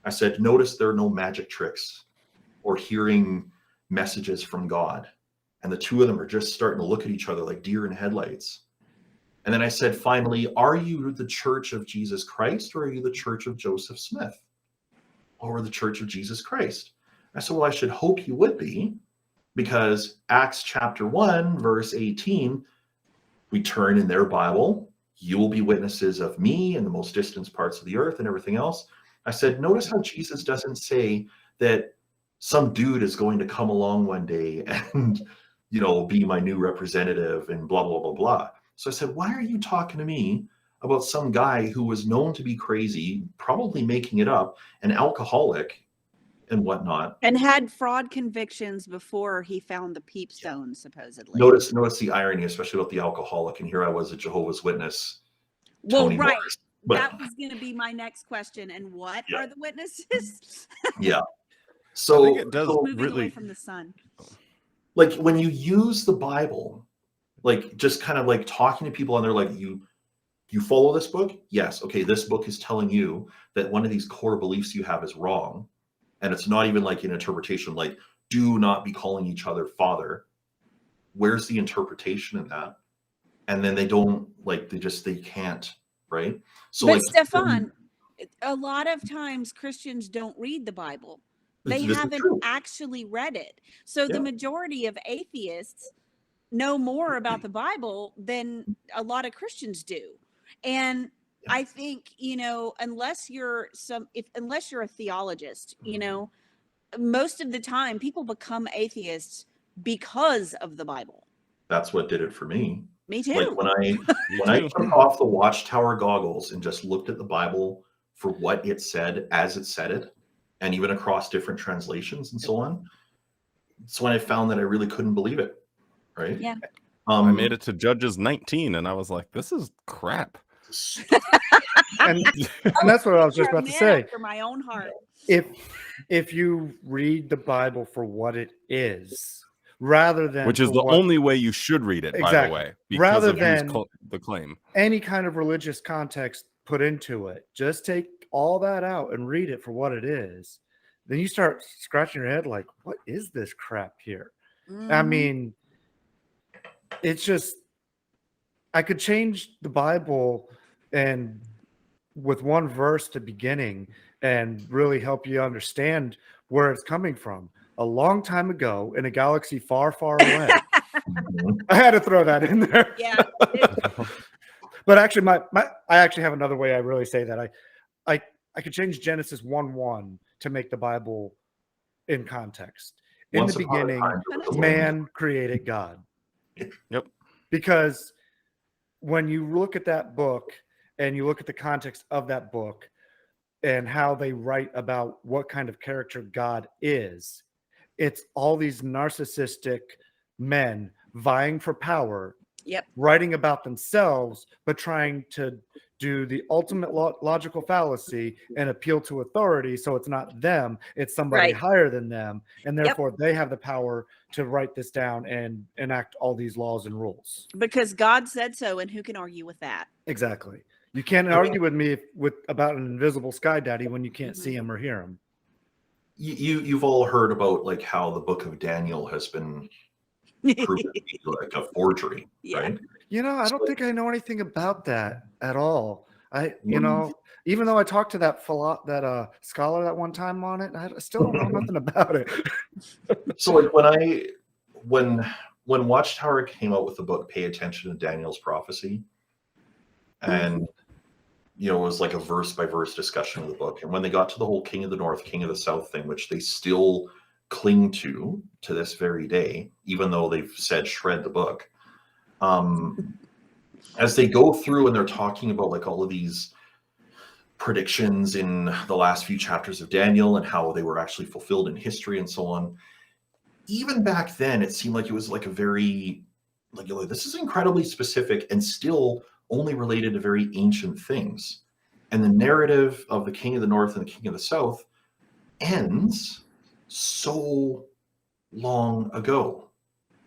Speaker 7: I said, notice there are no magic tricks or hearing messages from God. And the two of them are just starting to look at each other like deer in headlights. And then I said, finally, are you the Church of Jesus Christ, or are you the Church of Joseph Smith? Or the Church of Jesus Christ? I said, well, I should hope you would be, because Acts chapter 1, verse 18, we turn in their Bible, you will be witnesses of me in the most distant parts of the earth and everything else. I said, notice how Jesus doesn't say that some dude is going to come along one day and, you know, be my new representative and blah, blah, blah, blah. So I said, why are you talking to me about some guy who was known to be crazy, probably making it up, an alcoholic and whatnot?
Speaker 6: And had fraud convictions before he found the peepstone, supposedly.
Speaker 7: Notice the irony, especially about the alcoholic. And here I was, a Jehovah's Witness.
Speaker 6: Well,
Speaker 7: Tony
Speaker 6: right.
Speaker 7: Morris. But,
Speaker 6: That was going to be my next question. And what are the witnesses?
Speaker 7: yeah.
Speaker 3: I
Speaker 7: So,
Speaker 3: think it does
Speaker 6: Moving away
Speaker 3: really.
Speaker 6: from the sun.
Speaker 7: like when you use the Bible, like just kind of like talking to people and they're like, you follow this book? Yes. Okay. This book is telling you that one of these core beliefs you have is wrong. And it's not even like an interpretation, like do not be calling each other father. Where's the interpretation in that? And then they don't, like, they can't, right? So
Speaker 6: But
Speaker 7: like,
Speaker 6: Stefan, a lot of times Christians don't read the Bible. They
Speaker 7: this is
Speaker 6: haven't
Speaker 7: true.
Speaker 6: actually read it. So the
Speaker 7: Yeah.
Speaker 6: majority of atheists know more about the Bible than a lot of Christians do. And I think, you know, unless you're a theologist, you know, most of the time people become atheists because of the Bible.
Speaker 7: That's what did it for me.
Speaker 6: Me too.
Speaker 7: Like when I
Speaker 3: too.
Speaker 7: took off the Watchtower goggles and just looked at the Bible for what it said as it said it, and even across different translations and so on, it's when I found that I really couldn't believe it. Right?
Speaker 6: Yeah.
Speaker 3: I made it to Judges 19, and I was like, "This is crap."
Speaker 4: And that's what I was just
Speaker 6: You're a
Speaker 4: about to
Speaker 6: man
Speaker 4: say.
Speaker 6: after my own heart.
Speaker 4: If you read the Bible for what it is, rather than
Speaker 3: Which is
Speaker 4: for
Speaker 3: the
Speaker 4: what
Speaker 3: only way you should read it, by the
Speaker 4: Exactly.
Speaker 3: way, because
Speaker 4: Rather
Speaker 3: of
Speaker 4: than-
Speaker 3: the claim.
Speaker 4: any kind of religious context put into it, just take all that out and read it for what it is. Then you start scratching your head like, what is this crap here? I
Speaker 6: Mhm.
Speaker 4: mean, it's just, I could change the Bible and with one verse to beginning and really help you understand where it's coming from. A long time ago in a galaxy far, far away. I had to throw that in there.
Speaker 6: Yeah.
Speaker 4: But actually, I actually have another way I really say that. I could change Genesis 1:1 to make the Bible in context. In
Speaker 7: Once
Speaker 4: the
Speaker 7: upon a
Speaker 4: beginning,
Speaker 7: time, there was a
Speaker 4: man created God.
Speaker 3: Yep.
Speaker 4: Because when you look at that book and you look at the context of that book and how they write about what kind of character God is, it's all these narcissistic men vying for power,
Speaker 6: Yep.
Speaker 4: writing about themselves, but trying to do the ultimate logical fallacy and appeal to authority. So it's not them, it's somebody
Speaker 6: Right.
Speaker 4: higher than them. And
Speaker 6: Yep.
Speaker 4: therefore they have the power to write this down and enact all these laws and rules.
Speaker 6: Because God said so, and who can argue with that?
Speaker 4: Exactly. You can't argue with me about an invisible sky daddy when you can't see him or hear him.
Speaker 7: You've all heard about like how the book of Daniel has been proven to be like a forgery,
Speaker 6: Yeah.
Speaker 7: right?
Speaker 4: You know, I don't
Speaker 7: So-
Speaker 4: think I know anything about that at all. You
Speaker 7: Mm.
Speaker 4: know, even though I talked to that scholar that one time on it, I still don't know nothing about it.
Speaker 7: So like when Watchtower came out with the book Pay Attention to Daniel's Prophecy, and you know, it was like a verse by verse discussion of the book. And when they got to the whole King of the North, King of the South thing, which they still cling to this very day, even though they've said shred the book, as they go through and they're talking about like all of these predictions in the last few chapters of Daniel and how they were actually fulfilled in history and so on, even back then it seemed like it was like a very like, this is incredibly specific and still only related to very ancient things. And the narrative of the King of the North and the King of the South ends so long ago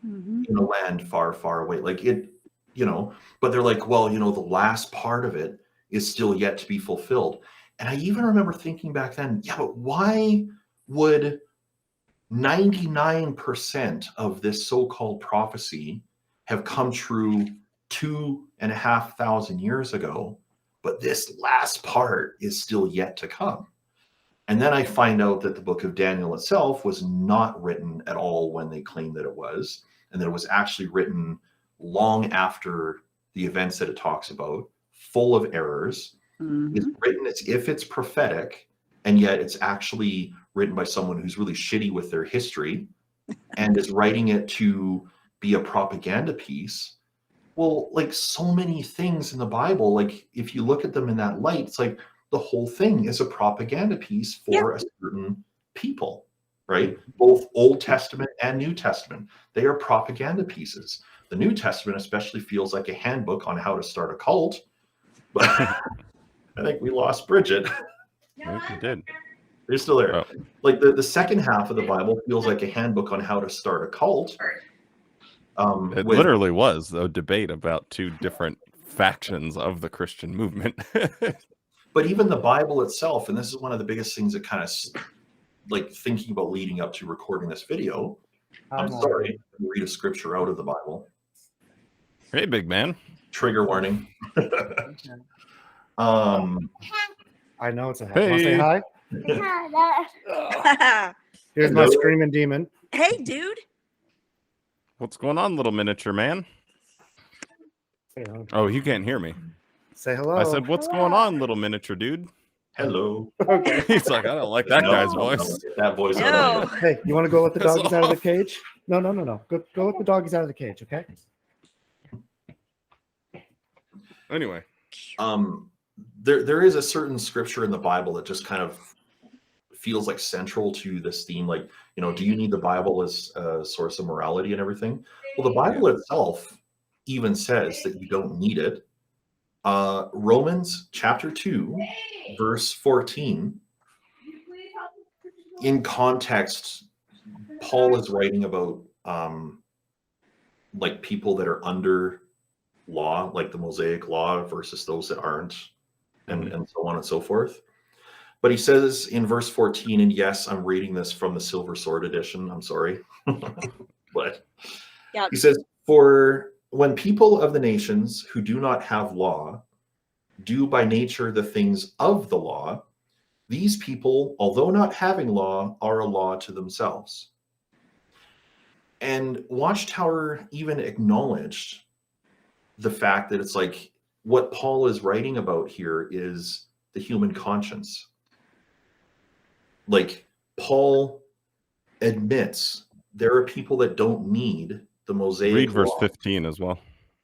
Speaker 7: in a land far, far away. Like it, you know, but they're like, well, you know, the last part of it is still yet to be fulfilled. And I even remember thinking back then, yeah, but why would 99% of this so-called prophecy have come true 2,500 years ago, but this last part is still yet to come? And then I find out that the book of Daniel itself was not written at all when they claimed that it was, and that it was actually written long after the events that it talks about, full of errors. It's written as if it's prophetic, and yet it's actually written by someone who's really shitty with their history and is writing it to be a propaganda piece. Well, like so many things in the Bible, like if you look at them in that light, it's like the whole thing is a propaganda piece for a certain people, right? Both Old Testament and New Testament, they are propaganda pieces. The New Testament especially feels like a handbook on how to start a cult, but I think we lost Bridget.
Speaker 3: We did.
Speaker 7: They're still there.
Speaker 3: Oh.
Speaker 7: Like the second half of the Bible feels like a handbook on how to start a cult.
Speaker 3: It literally was a debate about two different factions of the Christian movement.
Speaker 7: But even the Bible itself, and this is one of the biggest things that kind of like thinking about leading up to recording this video. I'm sorry, I'm read a scripture out of the Bible.
Speaker 3: Hey, big man.
Speaker 7: Trigger warning.
Speaker 4: I know it's a hat.
Speaker 3: Hey.
Speaker 4: Want to say hi? Here's my
Speaker 7: Hello.
Speaker 4: screaming demon.
Speaker 6: Hey, dude.
Speaker 3: What's going on, little miniature man?
Speaker 4: Say hello.
Speaker 3: Oh, you can't hear me.
Speaker 4: Say hello.
Speaker 3: I said, what's going on, little miniature dude?
Speaker 7: Hello.
Speaker 4: Okay.
Speaker 3: He's like, I don't like that guy's voice.
Speaker 7: Get that voice out
Speaker 6: No.
Speaker 7: of here.
Speaker 4: Hey, you want to go let the
Speaker 3: Piss
Speaker 4: doggies out of the
Speaker 3: off.
Speaker 4: cage? No. Go let the doggies out of the cage, okay?
Speaker 3: Anyway,
Speaker 7: There is a certain scripture in the Bible that just kind of feels like central to this theme. Like, you know, do you need the Bible as a source of morality and everything? Well, the Bible itself even says that you don't need it. Romans chapter 2, verse 14. In context, Paul is writing about like people that are under law, like the Mosaic law versus those that aren't, and so on and so forth. But he says in verse 14, and yes, I'm reading this from the Silver Sword edition, I'm sorry. But
Speaker 6: Yeah.
Speaker 7: he says, for when people of the nations who do not have law do by nature the things of the law, these people, although not having law, are a law to themselves. And Watchtower even acknowledged the fact that it's like what Paul is writing about here is the human conscience. Like Paul admits there are people that don't need the Mosaic
Speaker 3: read verse
Speaker 7: law
Speaker 3: 15 as well.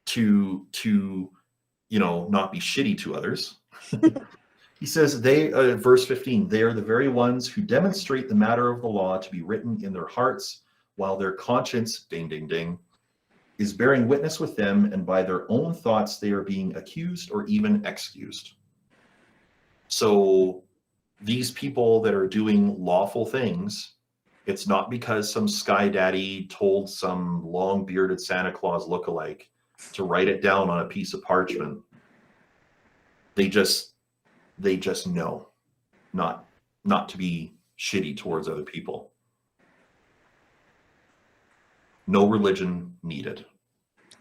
Speaker 7: to you know, not be shitty to others. He says they verse 15, they are the very ones who demonstrate the matter of the law to be written in their hearts, while their conscience, ding ding ding, is bearing witness with them, and by their own thoughts they are being accused or even excused. So these people that are doing lawful things, it's not because some sky daddy told some long bearded Santa Claus lookalike to write it down on a piece of parchment. They just know not to be shitty towards other people. No religion needed.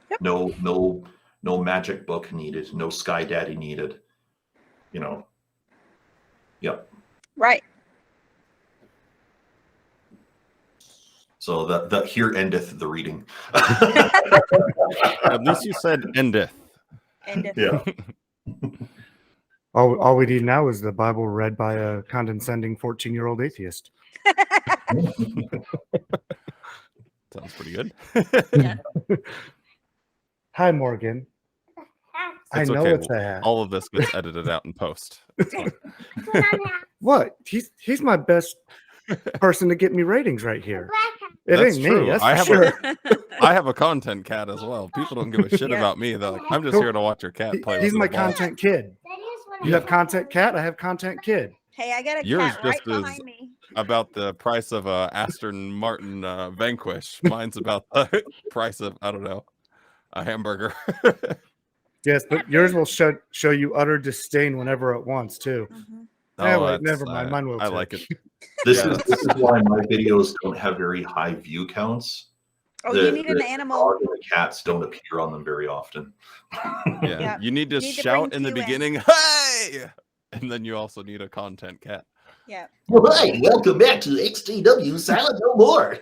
Speaker 6: Yep.
Speaker 7: No magic book needed. No sky daddy needed. You know. Yep.
Speaker 6: Right.
Speaker 7: So that here endeth the reading.
Speaker 3: At least you said endeth.
Speaker 6: And if,
Speaker 7: Yeah.
Speaker 4: All we need now is the Bible read by a condescending 14-year-old atheist.
Speaker 3: Sounds pretty good.
Speaker 6: yeah.
Speaker 4: Hi, Morgan. I
Speaker 3: It's
Speaker 4: know
Speaker 3: okay.
Speaker 4: it's a hat.
Speaker 3: All of this gets edited out in post. It's fine.
Speaker 4: What? He's my best person to get me ratings right here. It
Speaker 3: That's
Speaker 4: ain't
Speaker 3: true.
Speaker 4: me. That's
Speaker 3: I
Speaker 4: for
Speaker 3: have
Speaker 4: sure.
Speaker 3: I have a content cat as well. People don't give a shit
Speaker 6: Yeah.
Speaker 3: about me. They're like, I'm just here to watch your cat play.
Speaker 4: He's
Speaker 3: with
Speaker 4: my
Speaker 3: the ball.
Speaker 4: content kid. You have content cat. I have content kid.
Speaker 6: Hey, I got a
Speaker 3: Yours
Speaker 6: cat right
Speaker 3: just is-
Speaker 6: behind me.
Speaker 3: About the price of a Aston Martin Vanquish. Mine's about the price of, I don't know, a hamburger.
Speaker 4: Yes, but yours will show you utter disdain whenever it wants too.
Speaker 6: Mhm.
Speaker 4: Anyway, never mind. Mine will
Speaker 3: I
Speaker 4: too.
Speaker 3: like it.
Speaker 7: This
Speaker 3: Yeah,
Speaker 7: is why my videos don't have very high view counts.
Speaker 6: Oh, you need an animal.
Speaker 7: Dog and the cats don't appear on them very often.
Speaker 3: Yeah,
Speaker 6: Yeah.
Speaker 3: you need to
Speaker 6: You need to
Speaker 3: shout
Speaker 6: bring
Speaker 3: in the
Speaker 6: Q in.
Speaker 3: beginning, "Hey!" And then you also need a content cat.
Speaker 6: Yeah.
Speaker 7: Well, hey, welcome back to XJW Silent No More.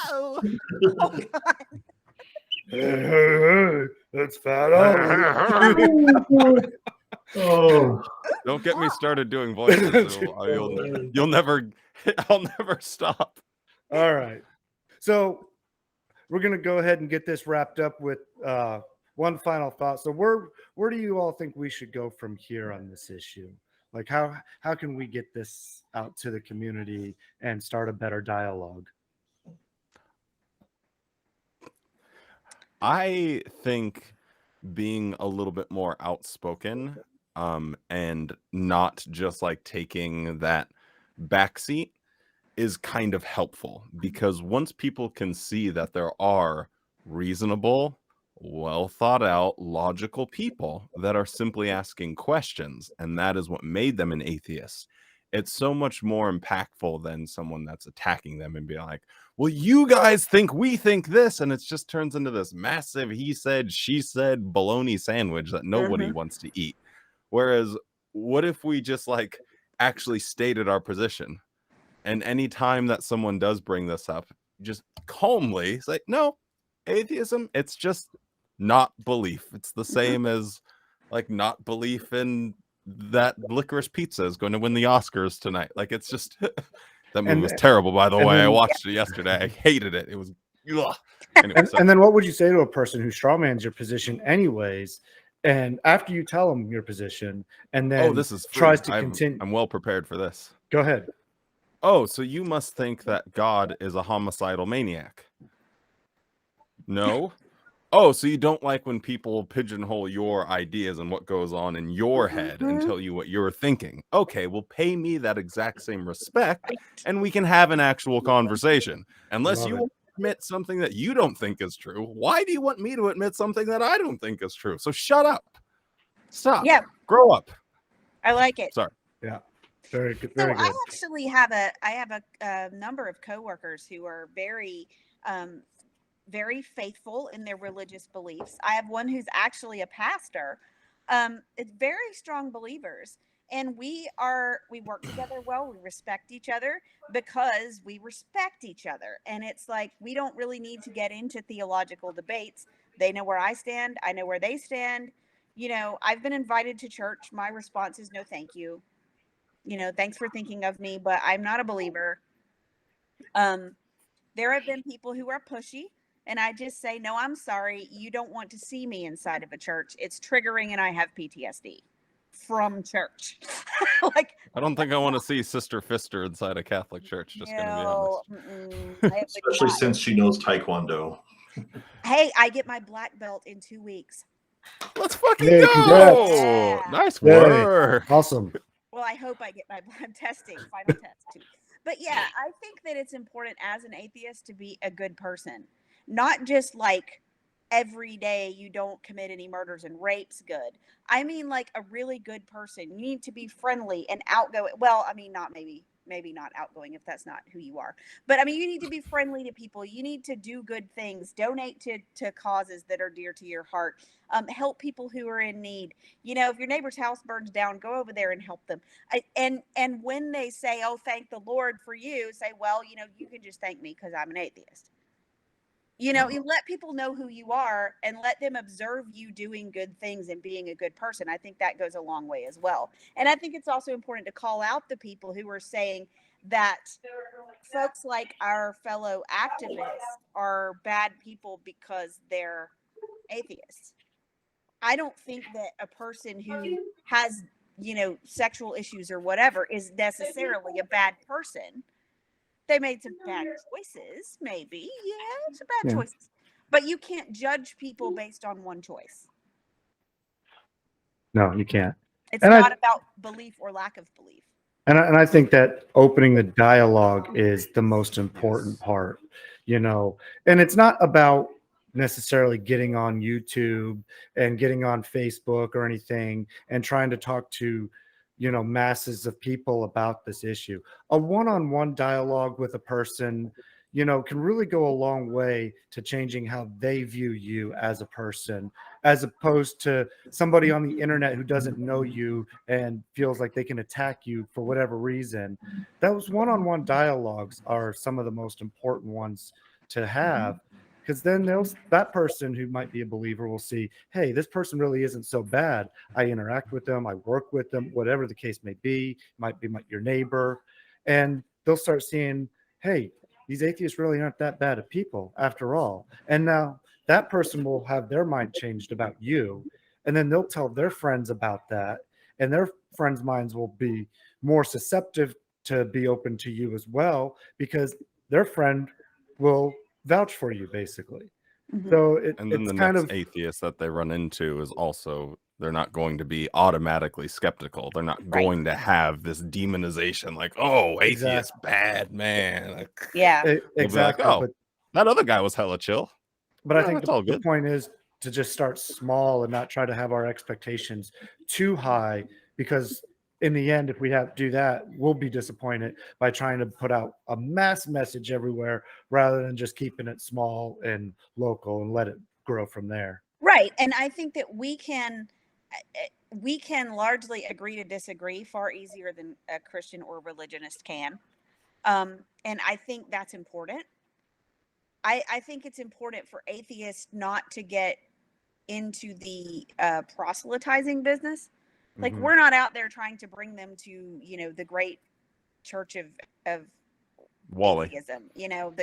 Speaker 6: Oh God.
Speaker 4: Hey, that's fat.
Speaker 7: Oh,
Speaker 3: Don't get me started doing voices. You'll never. I'll never stop.
Speaker 4: All right. So we're gonna go ahead and get this wrapped up with one final thought. So where do you all think we should go from here on this issue? Like how can we get this out to the community and start a better dialogue?
Speaker 3: I think being a little bit more outspoken, and not just like taking that backseat is kind of helpful, because once people can see that there are reasonable, well thought out, logical people that are simply asking questions, and that is what made them an atheist, it's so much more impactful than someone that's attacking them and being like, well, you guys think we think this, and it just turns into this massive he said, she said bologna sandwich that nobody wants to eat. Whereas, what if we just like actually stated our position? And any time that someone does bring this up, just calmly say, no, atheism, it's just not belief. It's the same as like not belief in that licorice pizza is going to win the Oscars tonight. Like, it's just that movie was terrible, by the way. I watched it yesterday. I hated it. It was ugh. Anyway,
Speaker 4: and then what would you say to a person who strawmans your position anyways? And after you tell them your position, and then
Speaker 3: this is free.
Speaker 4: tries to continue.
Speaker 3: I'm well prepared for this.
Speaker 4: Go ahead.
Speaker 3: Oh, so you must think that God is a homicidal maniac. No. Oh, so you don't like when people pigeonhole your ideas and what goes on in your head and tell you what you're thinking. Okay, well, pay me that exact same respect and we can have an actual conversation. Unless
Speaker 4: Love
Speaker 3: you
Speaker 4: it.
Speaker 3: admit something that you don't think is true, why do you want me to admit something that I don't think is true? So shut up. Stop.
Speaker 6: Yeah.
Speaker 3: Grow up.
Speaker 6: I like it.
Speaker 3: Sorry.
Speaker 4: Yeah. Very good.
Speaker 6: So
Speaker 4: Very good.
Speaker 6: I actually have a number of coworkers who are very very faithful in their religious beliefs. I have one who's actually a pastor. It's very strong believers, and we work together well. We respect each other because we respect each other, and it's like we don't really need to get into theological debates. They know where I stand. I know where they stand. You know, I've been invited to church. My response is no, thank you. You know, thanks for thinking of me, but I'm not a believer. There have been people who are pushy, and I just say, no, I'm sorry. You don't want to see me inside of a church. It's triggering, and I have PTSD from church. Like,
Speaker 3: I don't think I want to see Sister Fister inside a Catholic church. Just
Speaker 6: no,
Speaker 3: gonna be honest.
Speaker 7: especially since she knows Taekwondo.
Speaker 6: Hey, I get my black belt in 2 weeks.
Speaker 3: Let's fucking
Speaker 4: Hey,
Speaker 3: go!
Speaker 4: congrats.
Speaker 6: Yeah.
Speaker 3: Nice
Speaker 4: Yay.
Speaker 3: work.
Speaker 4: Awesome.
Speaker 6: Well, I hope I get my I'm testing, final test too. But yeah, I think that it's important as an atheist to be a good person. Not just like every day you don't commit any murders and rapes good. I mean like a really good person. You need to be friendly and outgoing. Well, I mean not maybe not outgoing if that's not who you are. But I mean you need to be friendly to people. You need to do good things. Donate to causes that are dear to your heart. Help people who are in need. You know, if your neighbor's house burns down, go over there and help them. And when they say, "Oh, thank the Lord for you," say, "Well, you know, you can just thank me because I'm an atheist." You know, you let people know who you are and let them observe you doing good things and being a good person. I think that goes a long way as well. And I think it's also important to call out the people who are saying that folks like our fellow activists are bad people because they're atheists. I don't think that a person who has, you know, sexual issues or whatever is necessarily a bad person. They made some bad choices, maybe. Yeah, some bad choices. But you can't judge people based on one choice.
Speaker 4: No, you can't.
Speaker 6: It's
Speaker 4: And
Speaker 6: not about belief or lack of belief.
Speaker 4: And I think that opening the dialogue is the most important part, you know, and it's not about necessarily getting on YouTube and getting on Facebook or anything and trying to talk to, you know, masses of people about this issue. A one-on-one dialogue with a person, you know, can really go a long way to changing how they view you as a person, as opposed to somebody on the internet who doesn't know you and feels like they can attack you for whatever reason. Those one-on-one dialogues are some of the most important ones to have, because then that person who might be a believer will see, hey, this person really isn't so bad. I interact with them, I work with them, whatever the case may be, might be your neighbor, and they'll start seeing, hey, these atheists really aren't that bad of people after all. And now that person will have their mind changed about you, and then they'll tell their friends about that, and their friends' minds will be more susceptible to be open to you as well, because their friend will vouch for you, basically. So
Speaker 3: And then
Speaker 4: it's
Speaker 3: the
Speaker 4: kind
Speaker 3: next
Speaker 4: of
Speaker 3: atheist that they run into is also, they're not going to be automatically skeptical. They're not going to have this demonization like, oh, atheist, bad man. Like,
Speaker 6: Yeah.
Speaker 3: they'll
Speaker 4: Exactly.
Speaker 3: be like, oh,
Speaker 4: But
Speaker 3: that other guy was hella chill.
Speaker 4: But I
Speaker 3: Yeah,
Speaker 4: think
Speaker 3: that's all
Speaker 4: the
Speaker 3: good.
Speaker 4: point is to just start small and not try to have our expectations too high, because in the end, if we do that, we'll be disappointed by trying to put out a mass message everywhere rather than just keeping it small and local and let it grow from there.
Speaker 6: Right. And I think that we can largely agree to disagree far easier than a Christian or religionist can. And I think that's important. I think it's important for atheists not to get into the proselytizing business. Like,
Speaker 4: Mhm.
Speaker 6: we're not out there trying to bring them to, you know, the great church of
Speaker 3: Wally.
Speaker 6: atheism, you know,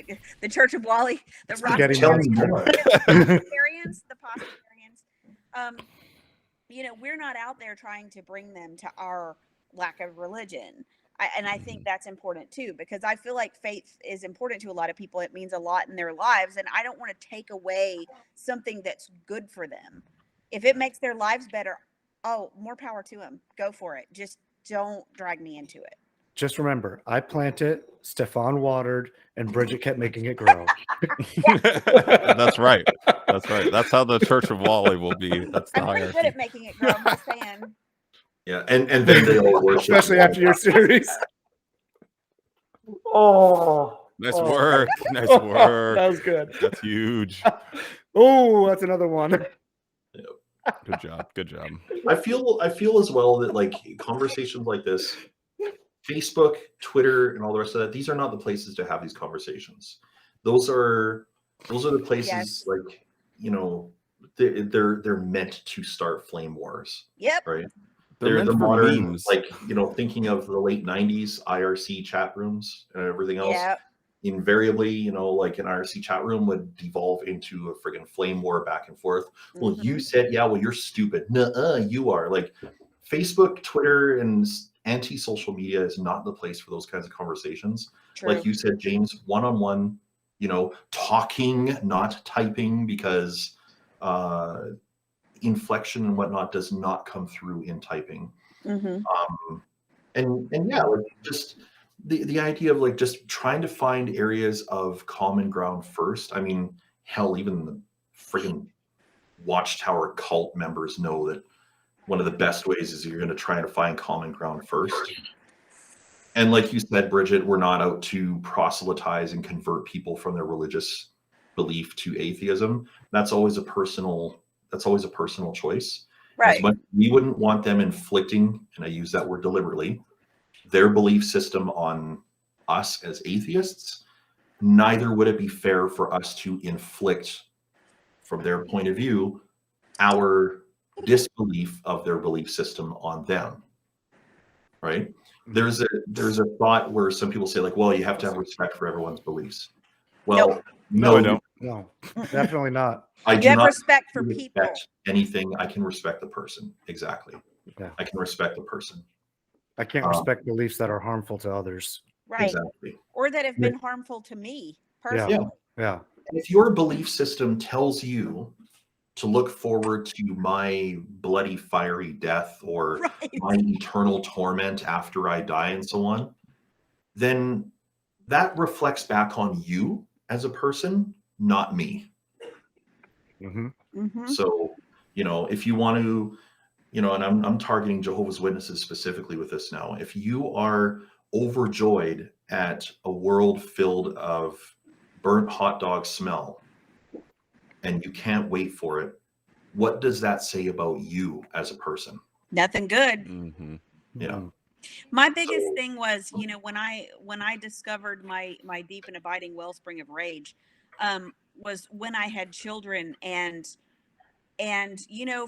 Speaker 6: the Church of Wally, the
Speaker 4: Spaghetti
Speaker 6: Rastafarians, the Pastafarians. You know, we're not out there trying to bring them to our lack of religion. And I think that's important too, because I feel like faith is important to a lot of people. It means a lot in their lives, and I don't want to take away something that's good for them. If it makes their lives better, oh, more power to them. Go for it. Just don't drag me into it.
Speaker 4: Just remember, I planted, Stefan watered, and Bridget kept making it grow.
Speaker 3: That's right. That's right. That's how the Church of Wally will be. That's the
Speaker 6: I'm pretty
Speaker 3: hierarchy.
Speaker 6: good at making it grow. I'm just saying.
Speaker 7: Yeah, and then they all worship,
Speaker 4: especially after your series. Oh,
Speaker 3: Nice work. Nice work.
Speaker 4: That was good.
Speaker 3: That's huge.
Speaker 4: Oh, that's another one.
Speaker 3: Good job. Good job.
Speaker 7: I feel as well that, like, conversations like this, Facebook, Twitter, and all the rest of that, these are not the places to have these conversations. Those are the places, like, you know, they're meant to start flame wars.
Speaker 6: Yep.
Speaker 7: Right.
Speaker 3: They're
Speaker 7: They're the
Speaker 3: meant for
Speaker 7: modern,
Speaker 3: memes.
Speaker 7: like, you know, thinking of the late 90s IRC chat rooms and everything else.
Speaker 6: Yep.
Speaker 7: Invariably, you know, like an IRC chat room would devolve into a friggin' flame war back and forth. Well, you said, yeah, well, you're stupid. Nuh-uh, you are. Like, Facebook, Twitter, and anti-social media is not the place for those kinds of conversations.
Speaker 6: True.
Speaker 7: Like you said, James, one-on-one, you know, talking, not typing, because inflection and whatnot does not come through in typing. And yeah, like, just the idea of, like, just trying to find areas of common ground first. I mean, hell, even the friggin' Watchtower cult members know that one of the best ways is you're going to try to find common ground first. And like you said, Bridget, we're not out to proselytize and convert people from their religious belief to atheism. That's always a personal choice.
Speaker 6: Right.
Speaker 7: As much, we wouldn't want them inflicting, and I use that word deliberately, their belief system on us as atheists. Neither would it be fair for us to inflict, from their point of view, our disbelief of their belief system on them. Right? There's a thought where some people say, like, well, you have to have respect for everyone's beliefs. Well,
Speaker 3: No, I
Speaker 7: no,
Speaker 3: don't.
Speaker 4: No, definitely not.
Speaker 7: I
Speaker 6: You
Speaker 7: do
Speaker 6: have
Speaker 7: not
Speaker 6: respect for people.
Speaker 7: respect anything. I can respect the person. Exactly.
Speaker 4: Yeah.
Speaker 7: I can respect the person.
Speaker 4: I can't respect beliefs that are harmful to others.
Speaker 6: Right.
Speaker 7: Exactly.
Speaker 6: Or that have been harmful to me personally.
Speaker 4: Yeah.
Speaker 7: If your belief system tells you to look forward to my bloody fiery death or
Speaker 6: Right.
Speaker 7: my eternal torment after I die and so on, then that reflects back on you as a person, not me.
Speaker 6: Mhm.
Speaker 7: So, if you want to, and I'm targeting Jehovah's Witnesses specifically with this now. If you are overjoyed at a world filled of burnt hot dog smell and you can't wait for it, what does that say about you as a person?
Speaker 6: Nothing good.
Speaker 3: Mm-hmm.
Speaker 7: Yeah.
Speaker 6: My biggest thing was, when I discovered my deep and abiding wellspring of rage, was when I had children, and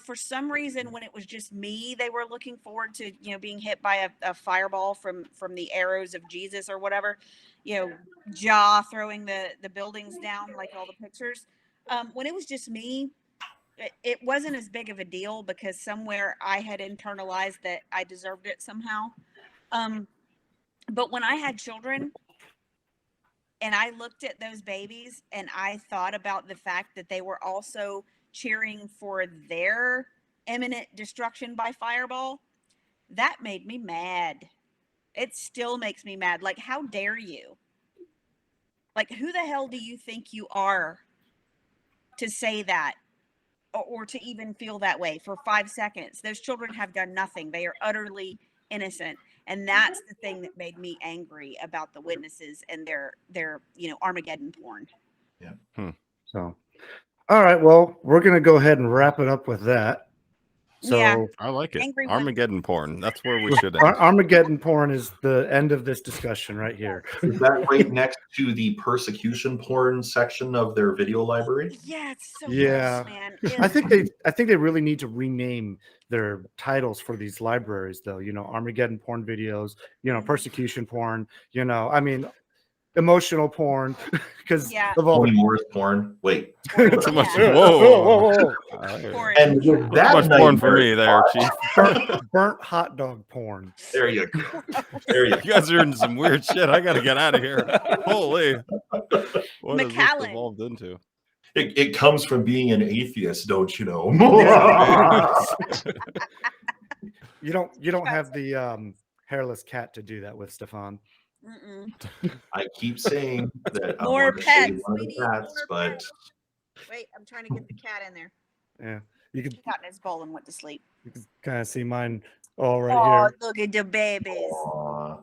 Speaker 6: for some reason, when it was just me, they were looking forward to being hit by a fireball from the arrows of Jesus or whatever, jaw throwing the buildings down like all the pictures. When it was just me, it wasn't as big of a deal because somewhere I had internalized that I deserved it somehow. But when I had children and I looked at those babies and I thought about the fact that they were also cheering for their imminent destruction by fireball, that made me mad. It still makes me mad. Like, how dare you? Like, who the hell do you think you are to say that? Or to even feel that way for 5 seconds. Those children have done nothing. They are utterly innocent. And that's the thing that made me angry about the witnesses and their Armageddon porn.
Speaker 7: Yeah.
Speaker 4: So, all right. Well, we're going to go ahead and wrap it up with that. So,
Speaker 6: Yeah.
Speaker 3: I like it.
Speaker 6: Angry women.
Speaker 3: Armageddon porn. That's where we should end.
Speaker 4: Armageddon porn is the end of this discussion right here.
Speaker 7: Is that right next to the persecution porn section of their video library?
Speaker 6: Yeah, it's so
Speaker 4: Yeah.
Speaker 6: gross, man.
Speaker 4: I think they really need to rename their titles for these libraries, though. Armageddon porn videos, persecution porn, I mean, emotional porn, because
Speaker 6: Yeah.
Speaker 4: of all
Speaker 7: Toni
Speaker 4: the
Speaker 7: Morris porn. Wait.
Speaker 3: Too much.
Speaker 6: Yeah.
Speaker 3: Whoa.
Speaker 6: Porn.
Speaker 7: And with
Speaker 3: Too
Speaker 7: that
Speaker 3: much porn for
Speaker 7: nightmare
Speaker 3: me there,
Speaker 7: thought-
Speaker 3: Chief.
Speaker 4: burnt hot dog porn.
Speaker 7: There you go. There you
Speaker 3: You guys are in some weird shit. I gotta get out of here. Holy. What is this
Speaker 6: McAllen.
Speaker 3: evolved into?
Speaker 7: It comes from being an atheist, don't you know?
Speaker 4: You don't have the hairless cat to do that with, Stefan.
Speaker 6: Mm-mm.
Speaker 7: I keep saying that I
Speaker 6: More
Speaker 7: want to say
Speaker 6: pets.
Speaker 7: one of
Speaker 6: We
Speaker 7: the
Speaker 6: need
Speaker 7: cats,
Speaker 6: more
Speaker 7: but
Speaker 6: pets. Wait, I'm trying to get the cat in there.
Speaker 4: Yeah, you
Speaker 6: He got in his bowl and went to sleep.
Speaker 4: can kind of see mine all right
Speaker 6: Oh,
Speaker 4: here.
Speaker 6: look at the babies.
Speaker 7: aw,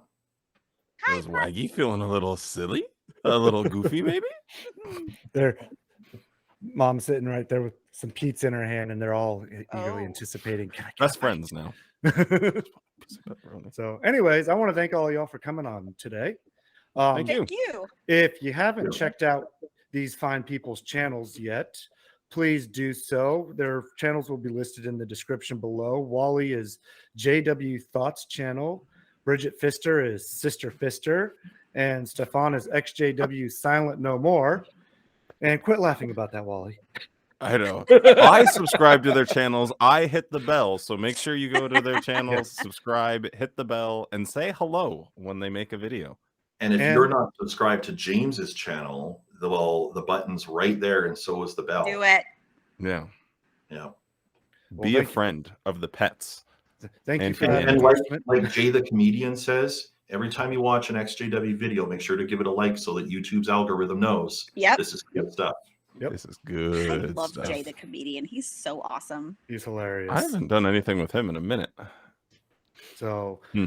Speaker 6: Hi,
Speaker 3: Was Waggy feeling a little silly? A little goofy, maybe?
Speaker 4: Their mom's sitting right there with some pizza in her hand, and they're all eagerly
Speaker 6: Oh.
Speaker 4: anticipating. Can I get
Speaker 3: Best
Speaker 4: a bite?"
Speaker 3: friends now.
Speaker 4: So, anyways, I want to thank all y'all for coming on today.
Speaker 3: Thank you.
Speaker 6: Thank you.
Speaker 4: If you haven't checked out these fine people's channels yet, please do so. Their channels will be listed in the description below. Wally is JW Thoughts channel. Bridget Pfister is Sister Pfister. And Stefan is XJW Silent No More. And quit laughing about that, Wally.
Speaker 3: I know. I subscribe to their channels. I hit the bell. So make sure you go to their channels, subscribe, hit the bell, and say hello when they make a video.
Speaker 7: and if
Speaker 4: And-
Speaker 7: you're not subscribed to James's channel, the button's right there, and so is the bell.
Speaker 6: Do it.
Speaker 3: Yeah.
Speaker 7: Yeah.
Speaker 3: Be a
Speaker 4: thank you.
Speaker 3: friend of the pets.
Speaker 4: Thank you
Speaker 3: And
Speaker 4: for
Speaker 3: for
Speaker 4: that
Speaker 3: the
Speaker 7: And like,
Speaker 4: endorsement.
Speaker 7: like Jay the comedian says, every time you watch an XJW video, make sure to give it a like so that YouTube's algorithm knows
Speaker 6: Yep.
Speaker 7: this is good stuff.
Speaker 4: Yep.
Speaker 3: This is
Speaker 6: I
Speaker 3: good
Speaker 6: love
Speaker 3: stuff.
Speaker 6: Jay the comedian. He's so awesome.
Speaker 4: He's hilarious.
Speaker 3: I haven't done anything with him in a minute.
Speaker 4: So,
Speaker 3: Hmm.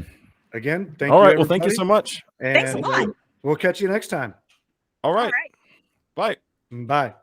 Speaker 4: again, thank
Speaker 3: All
Speaker 4: you.
Speaker 3: right. Well, thank you
Speaker 4: everybody,
Speaker 3: so much.
Speaker 4: And
Speaker 6: Thanks a lot.
Speaker 4: we'll catch you next time.
Speaker 3: All
Speaker 6: All
Speaker 3: right.
Speaker 6: right.
Speaker 3: Bye.
Speaker 4: Bye.